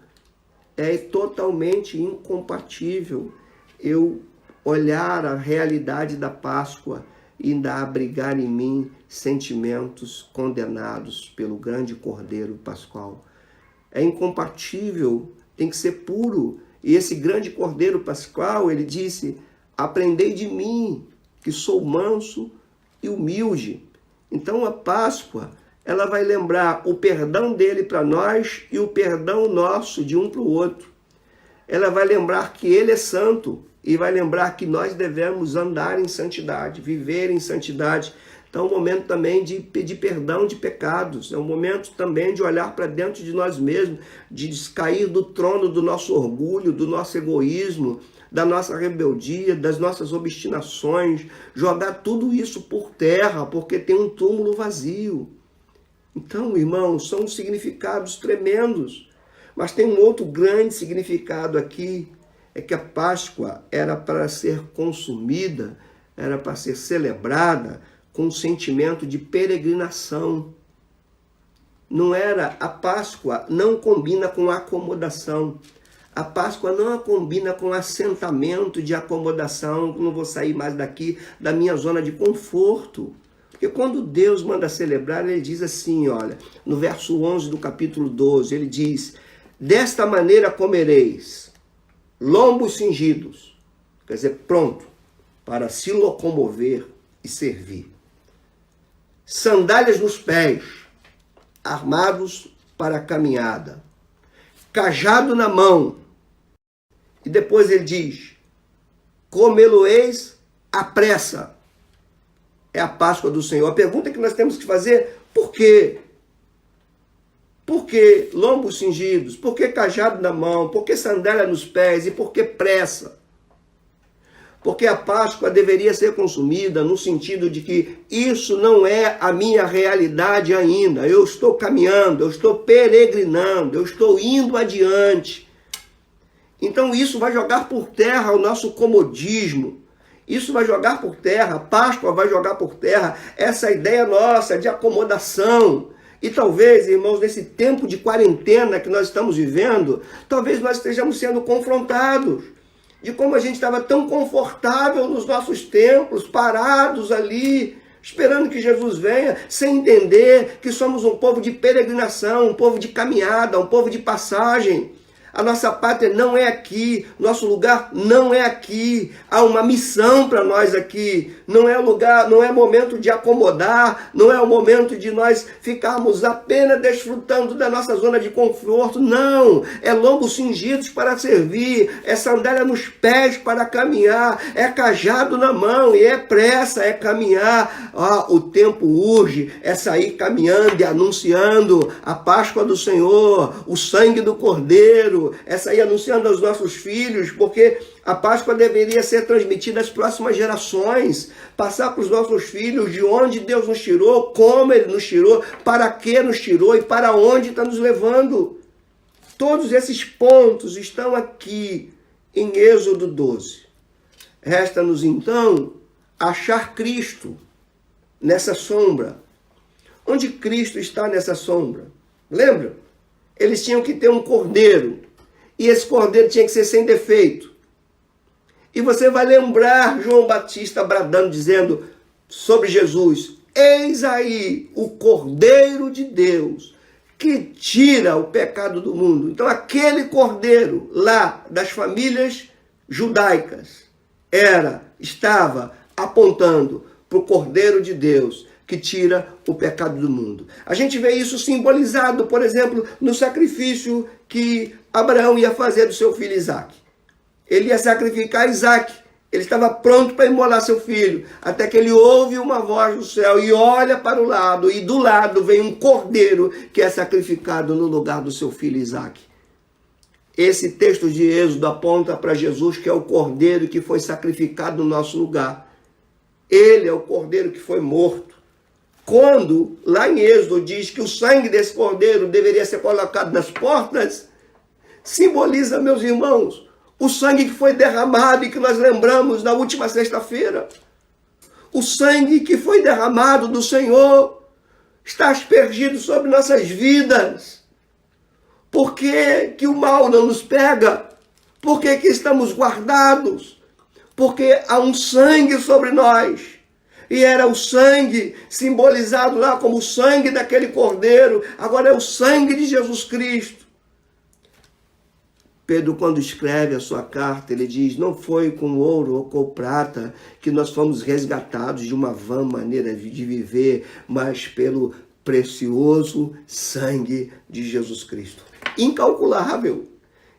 É totalmente incompatível eu olhar a realidade da Páscoa e ainda abrigar em mim sentimentos condenados pelo grande Cordeiro Pascual. É incompatível, tem que ser puro. E esse grande Cordeiro Pascual, ele disse: aprendei de mim, que sou manso e humilde. Então a Páscoa, ela vai lembrar o perdão dele para nós e o perdão nosso de um para o outro. Ela vai lembrar que ele é santo e vai lembrar que nós devemos andar em santidade, viver em santidade. Então é um momento também de pedir perdão de pecados, é um momento também de olhar para dentro de nós mesmos, de cair do trono do nosso orgulho, do nosso egoísmo, da nossa rebeldia, das nossas obstinações, jogar tudo isso por terra, porque tem um túmulo vazio. Então, irmãos, são significados tremendos, mas tem um outro grande significado aqui, é que a Páscoa era para ser consumida, era para ser celebrada com um sentimento de peregrinação. Não era, a Páscoa não combina com acomodação. A Páscoa não combina com assentamento de acomodação, não vou sair mais daqui da minha zona de conforto. Porque quando Deus manda celebrar, ele diz assim, olha, no verso 11 do capítulo 12, ele diz: desta maneira comereis lombos cingidos, quer dizer, pronto, para se locomover e servir. Sandálias nos pés, armados para a caminhada. Cajado na mão. E depois ele diz: comê-lo-eis à pressa. É a Páscoa do Senhor. A pergunta que nós temos que fazer: por quê? Por que lombos cingidos? Por que cajado na mão? Por que sandália nos pés? E por que pressa? Porque a Páscoa deveria ser consumida no sentido de que isso não é a minha realidade ainda. Eu estou caminhando, eu estou peregrinando, eu estou indo adiante. Então isso vai jogar por terra o nosso comodismo. Isso vai jogar por terra, a Páscoa vai jogar por terra essa ideia nossa de acomodação. E talvez, irmãos, nesse tempo de quarentena que nós estamos vivendo, talvez nós estejamos sendo confrontados de como a gente estava tão confortável nos nossos templos, parados ali, esperando que Jesus venha, sem entender que somos um povo de peregrinação, um povo de caminhada, um povo de passagem. A nossa pátria não é aqui, nosso lugar não é aqui. Há uma missão para nós aqui. Não é lugar, não é momento de acomodar, não é o momento de nós ficarmos apenas desfrutando da nossa zona de conforto. Não, é lombos cingidos para servir, é sandália nos pés para caminhar, é cajado na mão e é pressa, é caminhar. O tempo urge, é sair caminhando e anunciando a Páscoa do Senhor, o sangue do Cordeiro, essa aí anunciando aos nossos filhos, porque a Páscoa deveria ser transmitida às próximas gerações, passar para os nossos filhos de onde Deus nos tirou, como Ele nos tirou, para que nos tirou e para onde está nos levando. Todos esses pontos estão aqui em Êxodo 12. Resta-nos então achar Cristo nessa sombra. Onde Cristo está nessa sombra? Lembra? Eles tinham que ter um cordeiro. E esse cordeiro tinha que ser sem defeito. E você vai lembrar João Batista bradando, dizendo sobre Jesus: eis aí o Cordeiro de Deus que tira o pecado do mundo. Então aquele cordeiro lá das famílias judaicas estava apontando para o Cordeiro de Deus que tira o pecado do mundo. A gente vê isso simbolizado, por exemplo, no sacrifício que Abraão ia fazer do seu filho Isaque. Ele ia sacrificar Isaque. Ele estava pronto para imolar seu filho, até que ele ouve uma voz do céu e olha para o lado, e do lado vem um cordeiro que é sacrificado no lugar do seu filho Isaque. Esse texto de Êxodo aponta para Jesus, que é o cordeiro que foi sacrificado no nosso lugar. Ele é o cordeiro que foi morto. Quando, lá em Êxodo, diz que o sangue desse cordeiro deveria ser colocado nas portas, simboliza, meus irmãos, o sangue que foi derramado e que nós lembramos na última sexta-feira. O sangue que foi derramado do Senhor está aspergido sobre nossas vidas. Por que o mal não nos pega? Por que estamos guardados? Porque há um sangue sobre nós. E era o sangue simbolizado lá como o sangue daquele cordeiro. Agora é o sangue de Jesus Cristo. Pedro, quando escreve a sua carta, ele diz: não foi com ouro ou com prata que nós fomos resgatados de uma vã maneira de viver, mas pelo precioso sangue de Jesus Cristo. Incalculável.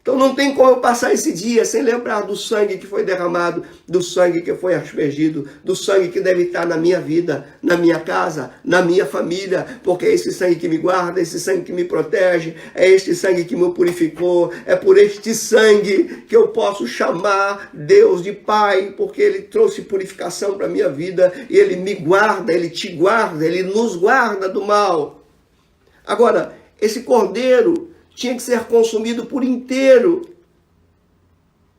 Então não tem como eu passar esse dia sem lembrar do sangue que foi derramado, do sangue que foi aspergido, do sangue que deve estar na minha vida, na minha casa, na minha família, porque é esse sangue que me guarda, esse sangue que me protege, é este sangue que me purificou, é por este sangue que eu posso chamar Deus de Pai, porque Ele trouxe purificação para a minha vida e Ele me guarda, Ele te guarda, Ele nos guarda do mal. Agora, esse cordeiro tinha que ser consumido por inteiro.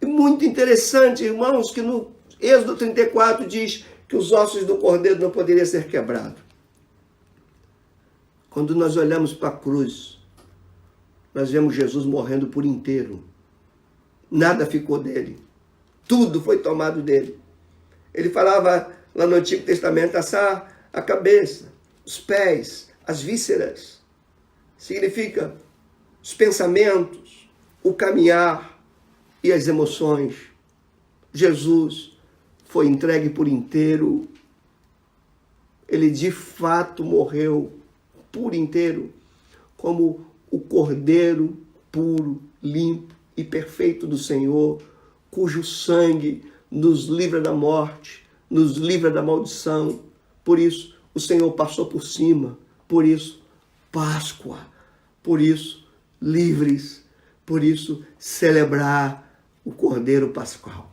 E muito interessante, irmãos, que no Êxodo 34 diz que os ossos do cordeiro não poderiam ser quebrados. Quando nós olhamos para a cruz, nós vemos Jesus morrendo por inteiro. Nada ficou dele. Tudo foi tomado dele. Ele falava lá no Antigo Testamento, assar a cabeça, os pés, as vísceras. Significa os pensamentos, o caminhar e as emoções. Jesus foi entregue por inteiro. Ele de fato morreu por inteiro, como o cordeiro puro, limpo e perfeito do Senhor, cujo sangue nos livra da morte, nos livra da maldição. Por isso, o Senhor passou por cima. Por isso, Páscoa. Por isso, livres, por isso celebrar o Cordeiro Pascual.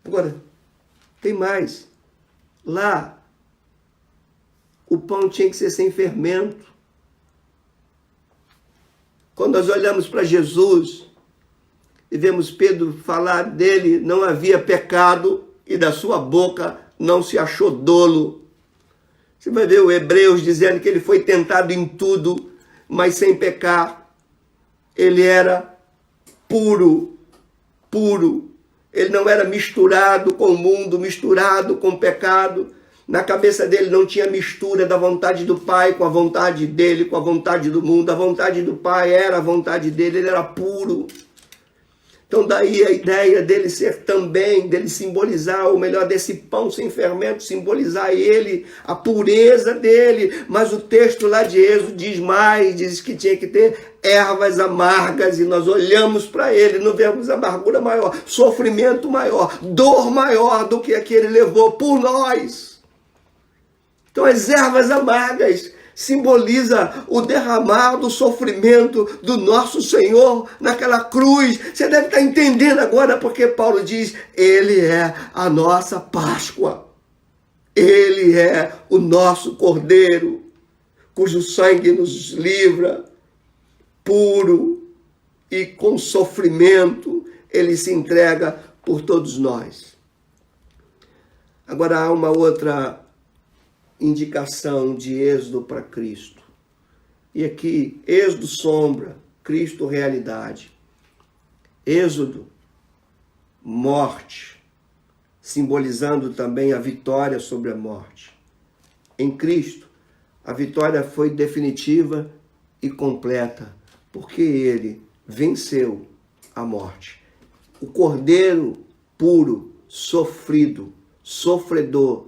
Agora, tem mais. Lá, o pão tinha que ser sem fermento. Quando nós olhamos para Jesus e vemos Pedro falar dele, não havia pecado e da sua boca não se achou dolo. Você vai ver o Hebreus dizendo que ele foi tentado em tudo, mas sem pecar. Ele era puro, puro. Ele não era misturado com o mundo, misturado com o pecado. Na cabeça dele não tinha mistura da vontade do Pai com a vontade dele, com a vontade do mundo. A vontade do Pai era a vontade dele, ele era puro. Então daí a ideia dele ser também, dele simbolizar, ou melhor, desse pão sem fermento, simbolizar ele, a pureza dele. Mas o texto lá de Êxodo diz mais, diz que tinha que ter ervas amargas, e nós olhamos para ele, não vemos amargura maior, sofrimento maior, dor maior do que a que ele levou por nós. Então as ervas amargas simboliza o derramar do sofrimento do nosso Senhor naquela cruz. Você deve estar entendendo agora porque Paulo diz: Ele é a nossa Páscoa. Ele é o nosso Cordeiro, cujo sangue nos livra, puro e com sofrimento, ele se entrega por todos nós. Agora há uma outra indicação de Êxodo para Cristo. E aqui, Êxodo sombra, Cristo realidade. Êxodo, morte, simbolizando também a vitória sobre a morte. Em Cristo, a vitória foi definitiva e completa, porque ele venceu a morte. O Cordeiro puro, sofrido, sofredor,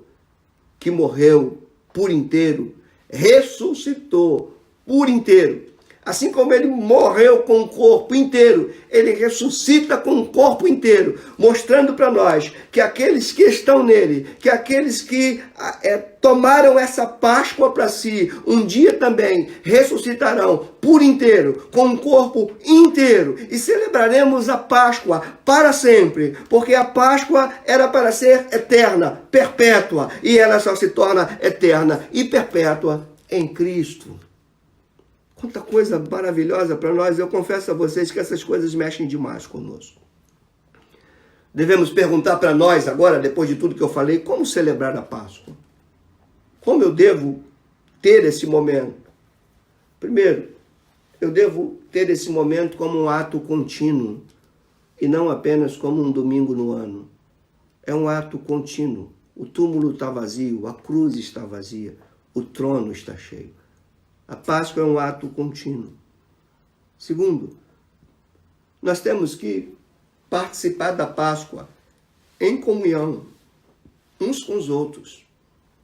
que morreu por inteiro, ressuscitou por inteiro. Assim como ele morreu com o corpo inteiro, ele ressuscita com o corpo inteiro, mostrando para nós que aqueles que estão nele, que aqueles que tomaram essa Páscoa para si, um dia também ressuscitarão por inteiro, com o corpo inteiro, e celebraremos a Páscoa para sempre, porque a Páscoa era para ser eterna, perpétua, e ela só se torna eterna e perpétua em Cristo. Quanta coisa maravilhosa para nós. Eu confesso a vocês que essas coisas mexem demais conosco. Devemos perguntar para nós agora, depois de tudo que eu falei, como celebrar a Páscoa? Como eu devo ter esse momento? Primeiro, eu devo ter esse momento como um ato contínuo e não apenas como um domingo no ano. É um ato contínuo. O túmulo está vazio, a cruz está vazia, o trono está cheio. A Páscoa é um ato contínuo. Segundo, nós temos que participar da Páscoa em comunhão, uns com os outros,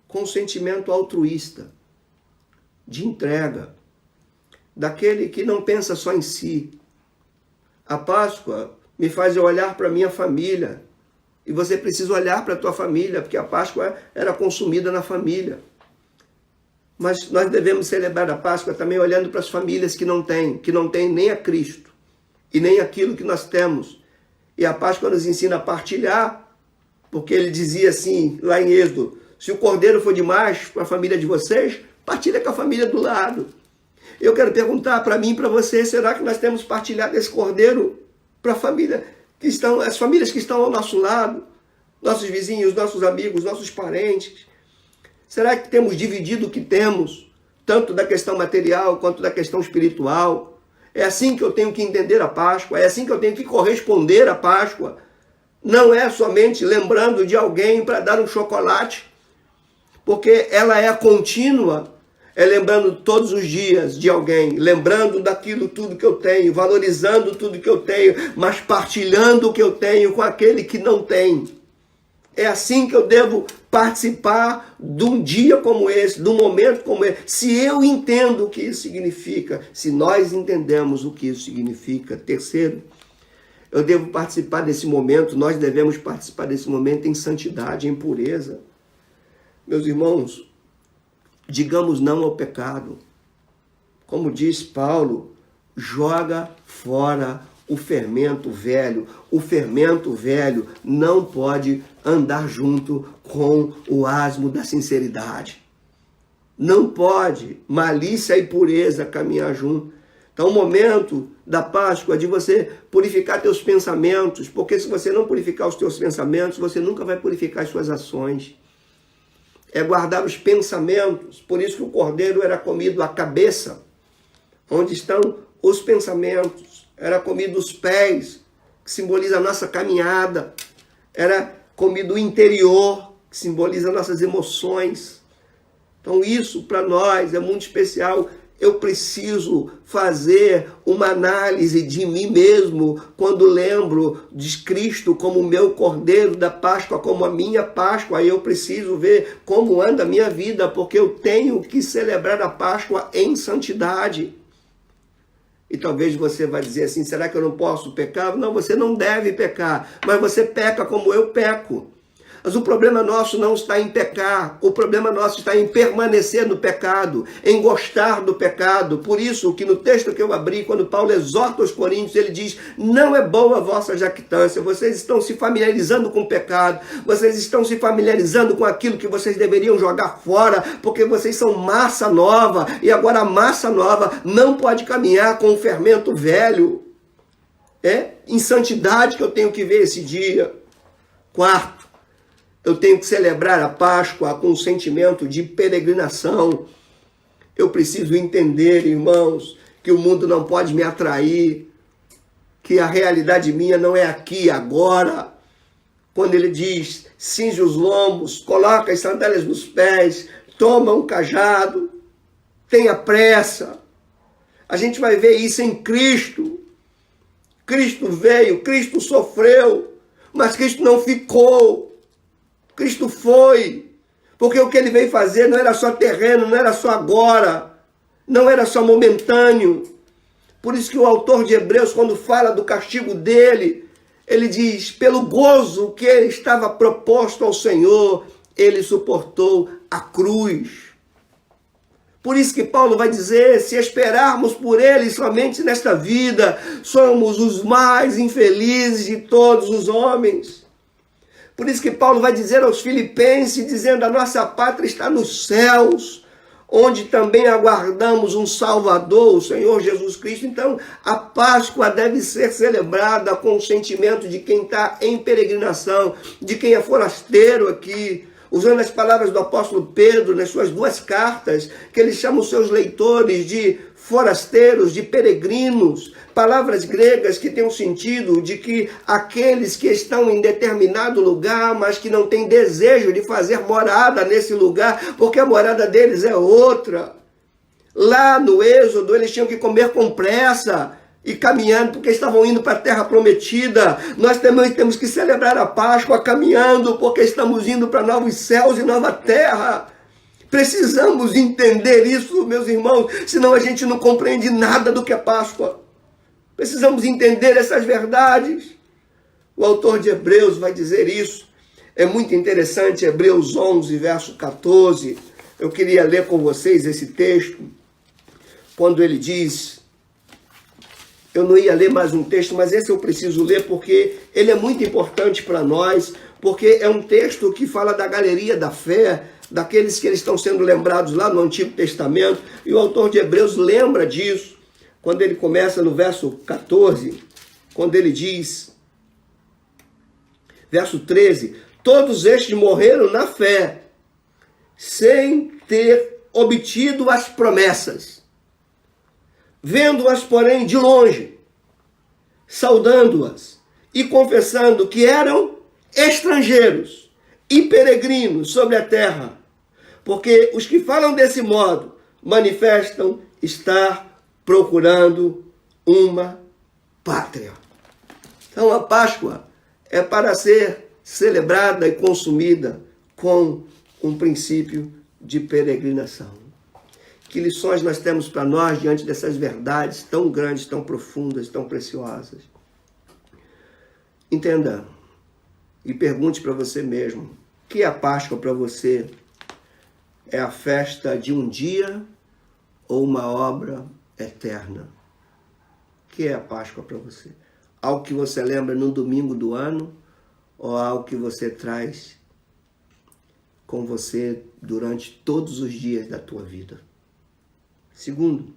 com um sentimento altruísta, de entrega, daquele que não pensa só em si. A Páscoa me faz eu olhar para a minha família, e você precisa olhar para a tua família, porque a Páscoa era consumida na família. Mas nós devemos celebrar a Páscoa também olhando para as famílias que não têm nem a Cristo e nem aquilo que nós temos. E a Páscoa nos ensina a partilhar, porque ele dizia assim, lá em Êxodo, se o cordeiro for demais para a família de vocês, partilha com a família do lado. Eu quero perguntar para mim e para você, será que nós temos partilhado esse cordeiro para a família as famílias que estão ao nosso lado, nossos vizinhos, nossos amigos, nossos parentes? Será que temos dividido o que temos, tanto da questão material quanto da questão espiritual? É assim que eu tenho que entender a Páscoa, é assim que eu tenho que corresponder à Páscoa. Não é somente lembrando de alguém para dar um chocolate, porque ela é contínua, é lembrando todos os dias de alguém, lembrando daquilo tudo que eu tenho, valorizando tudo que eu tenho, mas partilhando o que eu tenho com aquele que não tem. É assim que eu devo participar de um dia como esse, de um momento como esse. Se eu entendo o que isso significa, se nós entendemos o que isso significa. Terceiro, eu devo participar desse momento, nós devemos participar desse momento em santidade, em pureza. Meus irmãos, digamos não ao pecado. Como diz Paulo, joga fora o fermento velho. O fermento velho não pode andar junto com o asmo da sinceridade. Não pode malícia e pureza caminhar junto. Então o momento da Páscoa é de você purificar teus pensamentos, porque se você não purificar os teus pensamentos, você nunca vai purificar as suas ações. É guardar os pensamentos, por isso que o cordeiro era comido a cabeça, onde estão os pensamentos. Era comido os pés, que simboliza a nossa caminhada. Era comido o interior, que simboliza nossas emoções. Então isso para nós é muito especial. Eu preciso fazer uma análise de mim mesmo quando lembro de Cristo como o meu cordeiro da Páscoa, como a minha Páscoa. Aí eu preciso ver como anda a minha vida, porque eu tenho que celebrar a Páscoa em santidade. E talvez você vai dizer assim, será que eu não posso pecar? Não, você não deve pecar, mas você peca como eu peco. Mas o problema nosso não está em pecar, o problema nosso está em permanecer no pecado, em gostar do pecado. Por isso que no texto que eu abri, quando Paulo exorta os coríntios, ele diz, não é boa a vossa jactância, vocês estão se familiarizando com o pecado, vocês estão se familiarizando com aquilo que vocês deveriam jogar fora, porque vocês são massa nova, e agora a massa nova não pode caminhar com o fermento velho. É em santidade que eu tenho que ver esse dia. Quarto, eu tenho que celebrar a Páscoa com um sentimento de peregrinação. Eu preciso entender, irmãos, que o mundo não pode me atrair, que a realidade minha não é aqui, agora. Quando ele diz, cinge os lombos, coloca as sandálias nos pés, toma um cajado, tenha pressa. A gente vai ver isso em Cristo. Cristo veio, Cristo sofreu, mas Cristo não ficou. Cristo foi, porque o que ele veio fazer não era só terreno, não era só agora, não era só momentâneo. Por isso que o autor de Hebreus, quando fala do castigo dele, ele diz, pelo gozo que ele estava proposto ao Senhor, ele suportou a cruz. Por isso que Paulo vai dizer, se esperarmos por ele somente nesta vida, somos os mais infelizes de todos os homens. Por isso que Paulo vai dizer aos Filipenses, dizendo, a nossa pátria está nos céus, onde também aguardamos um Salvador, o Senhor Jesus Cristo. Então, a Páscoa deve ser celebrada com o sentimento de quem está em peregrinação, de quem é forasteiro aqui, usando as palavras do apóstolo Pedro nas suas 2 cartas, que ele chama os seus leitores de forasteiros, de peregrinos, palavras gregas que têm o sentido de que aqueles que estão em determinado lugar, mas que não têm desejo de fazer morada nesse lugar, porque a morada deles é outra. Lá no Êxodo, eles tinham que comer com pressa e caminhando, porque estavam indo para a terra prometida. Nós também temos que celebrar a Páscoa caminhando, porque estamos indo para novos céus e nova terra. Precisamos entender isso, meus irmãos, senão a gente não compreende nada do que é Páscoa. Precisamos entender essas verdades. O autor de Hebreus vai dizer isso. É muito interessante, Hebreus 11, verso 14. Eu queria ler com vocês esse texto, quando ele diz... Eu não ia ler mais um texto, mas esse eu preciso ler porque ele é muito importante para nós, porque é um texto que fala da galeria da fé, daqueles que eles estão sendo lembrados lá no Antigo Testamento, e o autor de Hebreus lembra disso, quando ele começa no verso 14, quando ele diz, verso 13, todos estes morreram na fé, sem ter obtido as promessas. Vendo-as, porém, de longe, saudando-as e confessando que eram estrangeiros e peregrinos sobre a terra, porque os que falam desse modo manifestam estar procurando uma pátria. Então a Páscoa é para ser celebrada e consumida com um princípio de peregrinação. Que lições nós temos para nós diante dessas verdades tão grandes, tão profundas, tão preciosas? Entenda e pergunte para você mesmo, o que é a Páscoa para você? É a festa de um dia ou uma obra eterna? O que é a Páscoa para você? Algo que você lembra no domingo do ano ou algo que você traz com você durante todos os dias da tua vida? Segundo,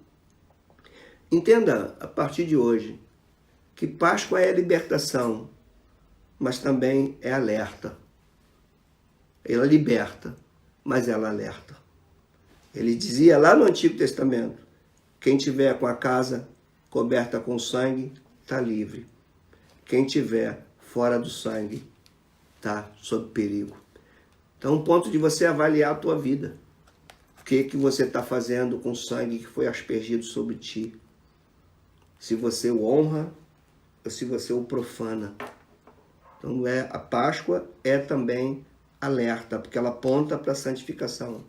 entenda a partir de hoje que Páscoa é libertação, mas também é alerta. Ela liberta, mas ela alerta. Ele dizia lá no Antigo Testamento, quem tiver com a casa coberta com sangue, está livre. Quem tiver fora do sangue, está sob perigo. Então, o ponto de você avaliar a tua vida. O que você está fazendo com o sangue que foi aspergido sobre ti? Se você o honra ou se você o profana. Então a Páscoa é também alerta, porque ela aponta para a santificação.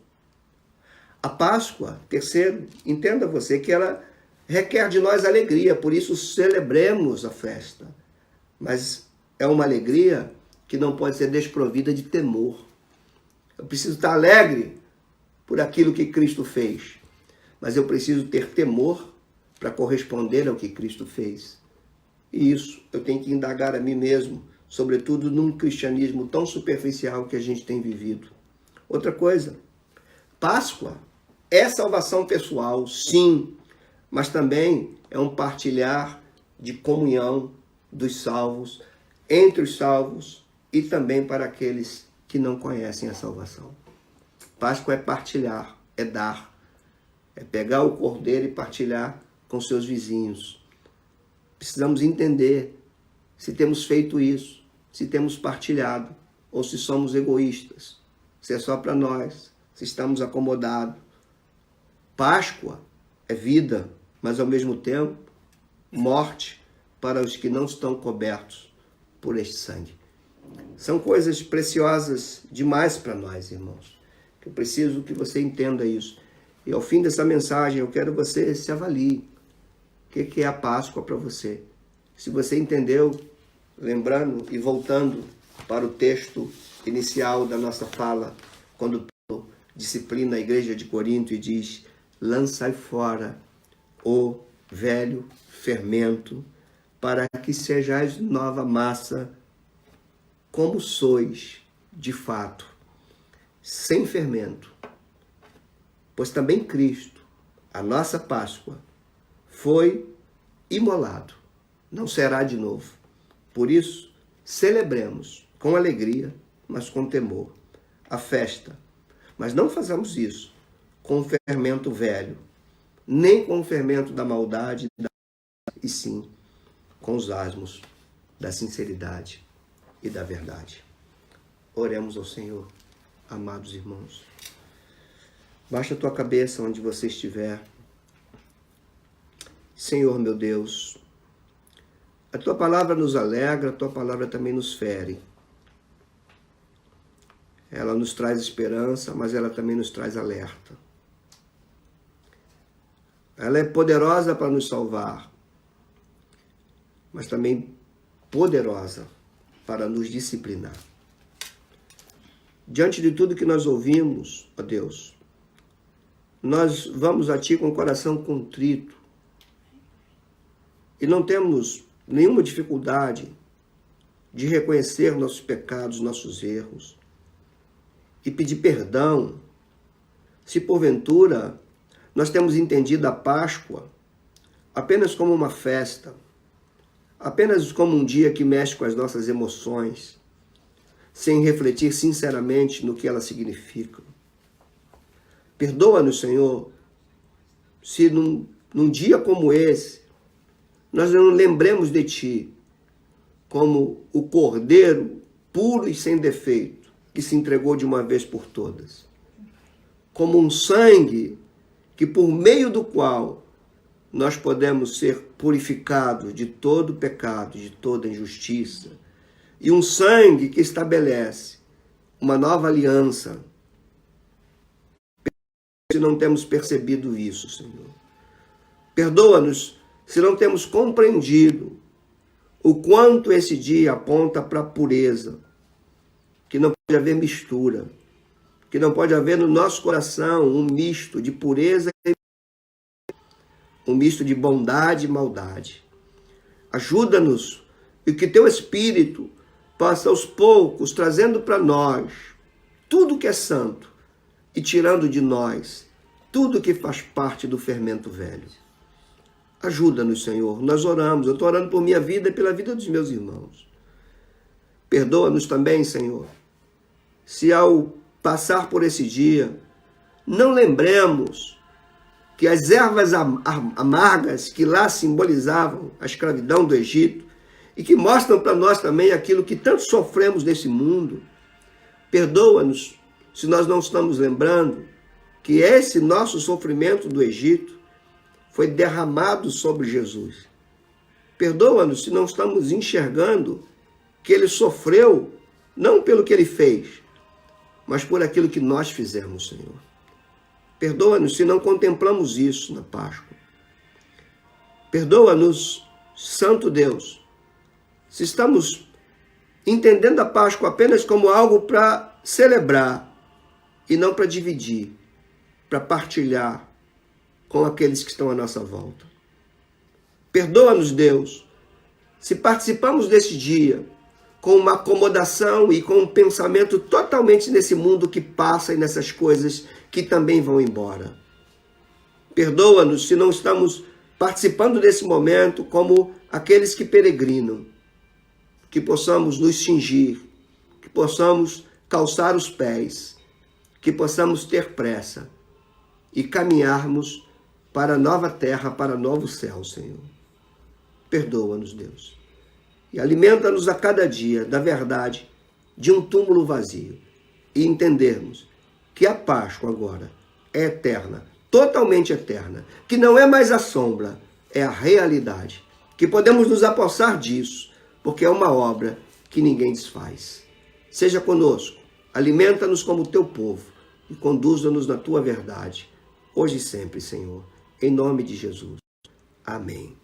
A Páscoa, terceiro, entenda você que ela requer de nós alegria, por isso celebremos a festa. Mas é uma alegria que não pode ser desprovida de temor. Eu preciso estar alegre por aquilo que Cristo fez, mas eu preciso ter temor para corresponder ao que Cristo fez. E isso eu tenho que indagar a mim mesmo, sobretudo num cristianismo tão superficial que a gente tem vivido. Outra coisa, Páscoa é salvação pessoal, sim, mas também é um partilhar de comunhão dos salvos, entre os salvos e também para aqueles que não conhecem a salvação. Páscoa é partilhar, é dar, é pegar o cordeiro e partilhar com seus vizinhos. Precisamos entender se temos feito isso, se temos partilhado, ou se somos egoístas, se é só para nós, se estamos acomodados. Páscoa é vida, mas ao mesmo tempo, morte para os que não estão cobertos por este sangue. São coisas preciosas demais para nós, irmãos. Eu preciso que você entenda isso. E ao fim dessa mensagem, eu quero que você se avalie. O que é a Páscoa para você? Se você entendeu, lembrando e voltando para o texto inicial da nossa fala, quando Paulo disciplina a igreja de Corinto e diz: lançai fora o velho fermento, para que sejais nova massa, como sois de fato, sem fermento. Pois também Cristo, a nossa Páscoa, foi imolado, não será de novo. Por isso, celebremos com alegria, mas com temor, a festa. Mas não façamos isso com o fermento velho, nem com o fermento da maldade, e sim com os asmos da sinceridade e da verdade. Oremos ao Senhor, amados irmãos. Baixa a tua cabeça onde você estiver. Senhor, meu Deus, a tua palavra nos alegra, a tua palavra também nos fere. Ela nos traz esperança, mas ela também nos traz alerta. Ela é poderosa para nos salvar, mas também poderosa para nos disciplinar. Diante de tudo que nós ouvimos, ó Deus, nós vamos a Ti com o coração contrito e não temos nenhuma dificuldade de reconhecer nossos pecados, nossos erros e pedir perdão se porventura nós temos entendido a Páscoa apenas como uma festa, apenas como um dia que mexe com as nossas emoções, sem refletir sinceramente no que ela significa. Perdoa-nos, Senhor, se num dia como esse, nós não lembremos de Ti como o Cordeiro puro e sem defeito, que se entregou de uma vez por todas. Como um sangue que por meio do qual nós podemos ser purificados de todo pecado, de toda injustiça. E um sangue que estabelece uma nova aliança. Se não temos percebido isso, Senhor. Perdoa-nos se não temos compreendido o quanto esse dia aponta para a pureza, que não pode haver mistura, que não pode haver no nosso coração um misto de pureza e um misto de bondade e maldade. Ajuda-nos e que Teu Espírito possa aos poucos trazendo para nós tudo que é santo e tirando de nós tudo que faz parte do fermento velho. Ajuda-nos, Senhor. Nós oramos. Eu estou orando por minha vida e pela vida dos meus irmãos. Perdoa-nos também, Senhor, se ao passar por esse dia não lembremos que as ervas amargas que lá simbolizavam a escravidão do Egito e que mostram para nós também aquilo que tanto sofremos nesse mundo. Perdoa-nos se nós não estamos lembrando que esse nosso sofrimento do Egito foi derramado sobre Jesus. Perdoa-nos se não estamos enxergando que Ele sofreu não pelo que Ele fez, mas por aquilo que nós fizemos, Senhor. Perdoa-nos se não contemplamos isso na Páscoa. Perdoa-nos, Santo Deus, se estamos entendendo a Páscoa apenas como algo para celebrar e não para dividir, para partilhar com aqueles que estão à nossa volta. Perdoa-nos, Deus, se participamos desse dia com uma acomodação e com um pensamento totalmente nesse mundo que passa e nessas coisas que também vão embora. Perdoa-nos se não estamos participando desse momento como aqueles que peregrinam, que possamos nos cingir, que possamos calçar os pés, que possamos ter pressa e caminharmos para a nova terra, para novo céu, Senhor. Perdoa-nos, Deus. E alimenta-nos a cada dia da verdade de um túmulo vazio. E entendermos que a Páscoa agora é eterna, totalmente eterna. Que não é mais a sombra, é a realidade. Que podemos nos apossar disso, porque é uma obra que ninguém desfaz. Seja conosco, alimenta-nos como teu povo e conduza-nos na tua verdade, hoje e sempre, Senhor. Em nome de Jesus. Amém.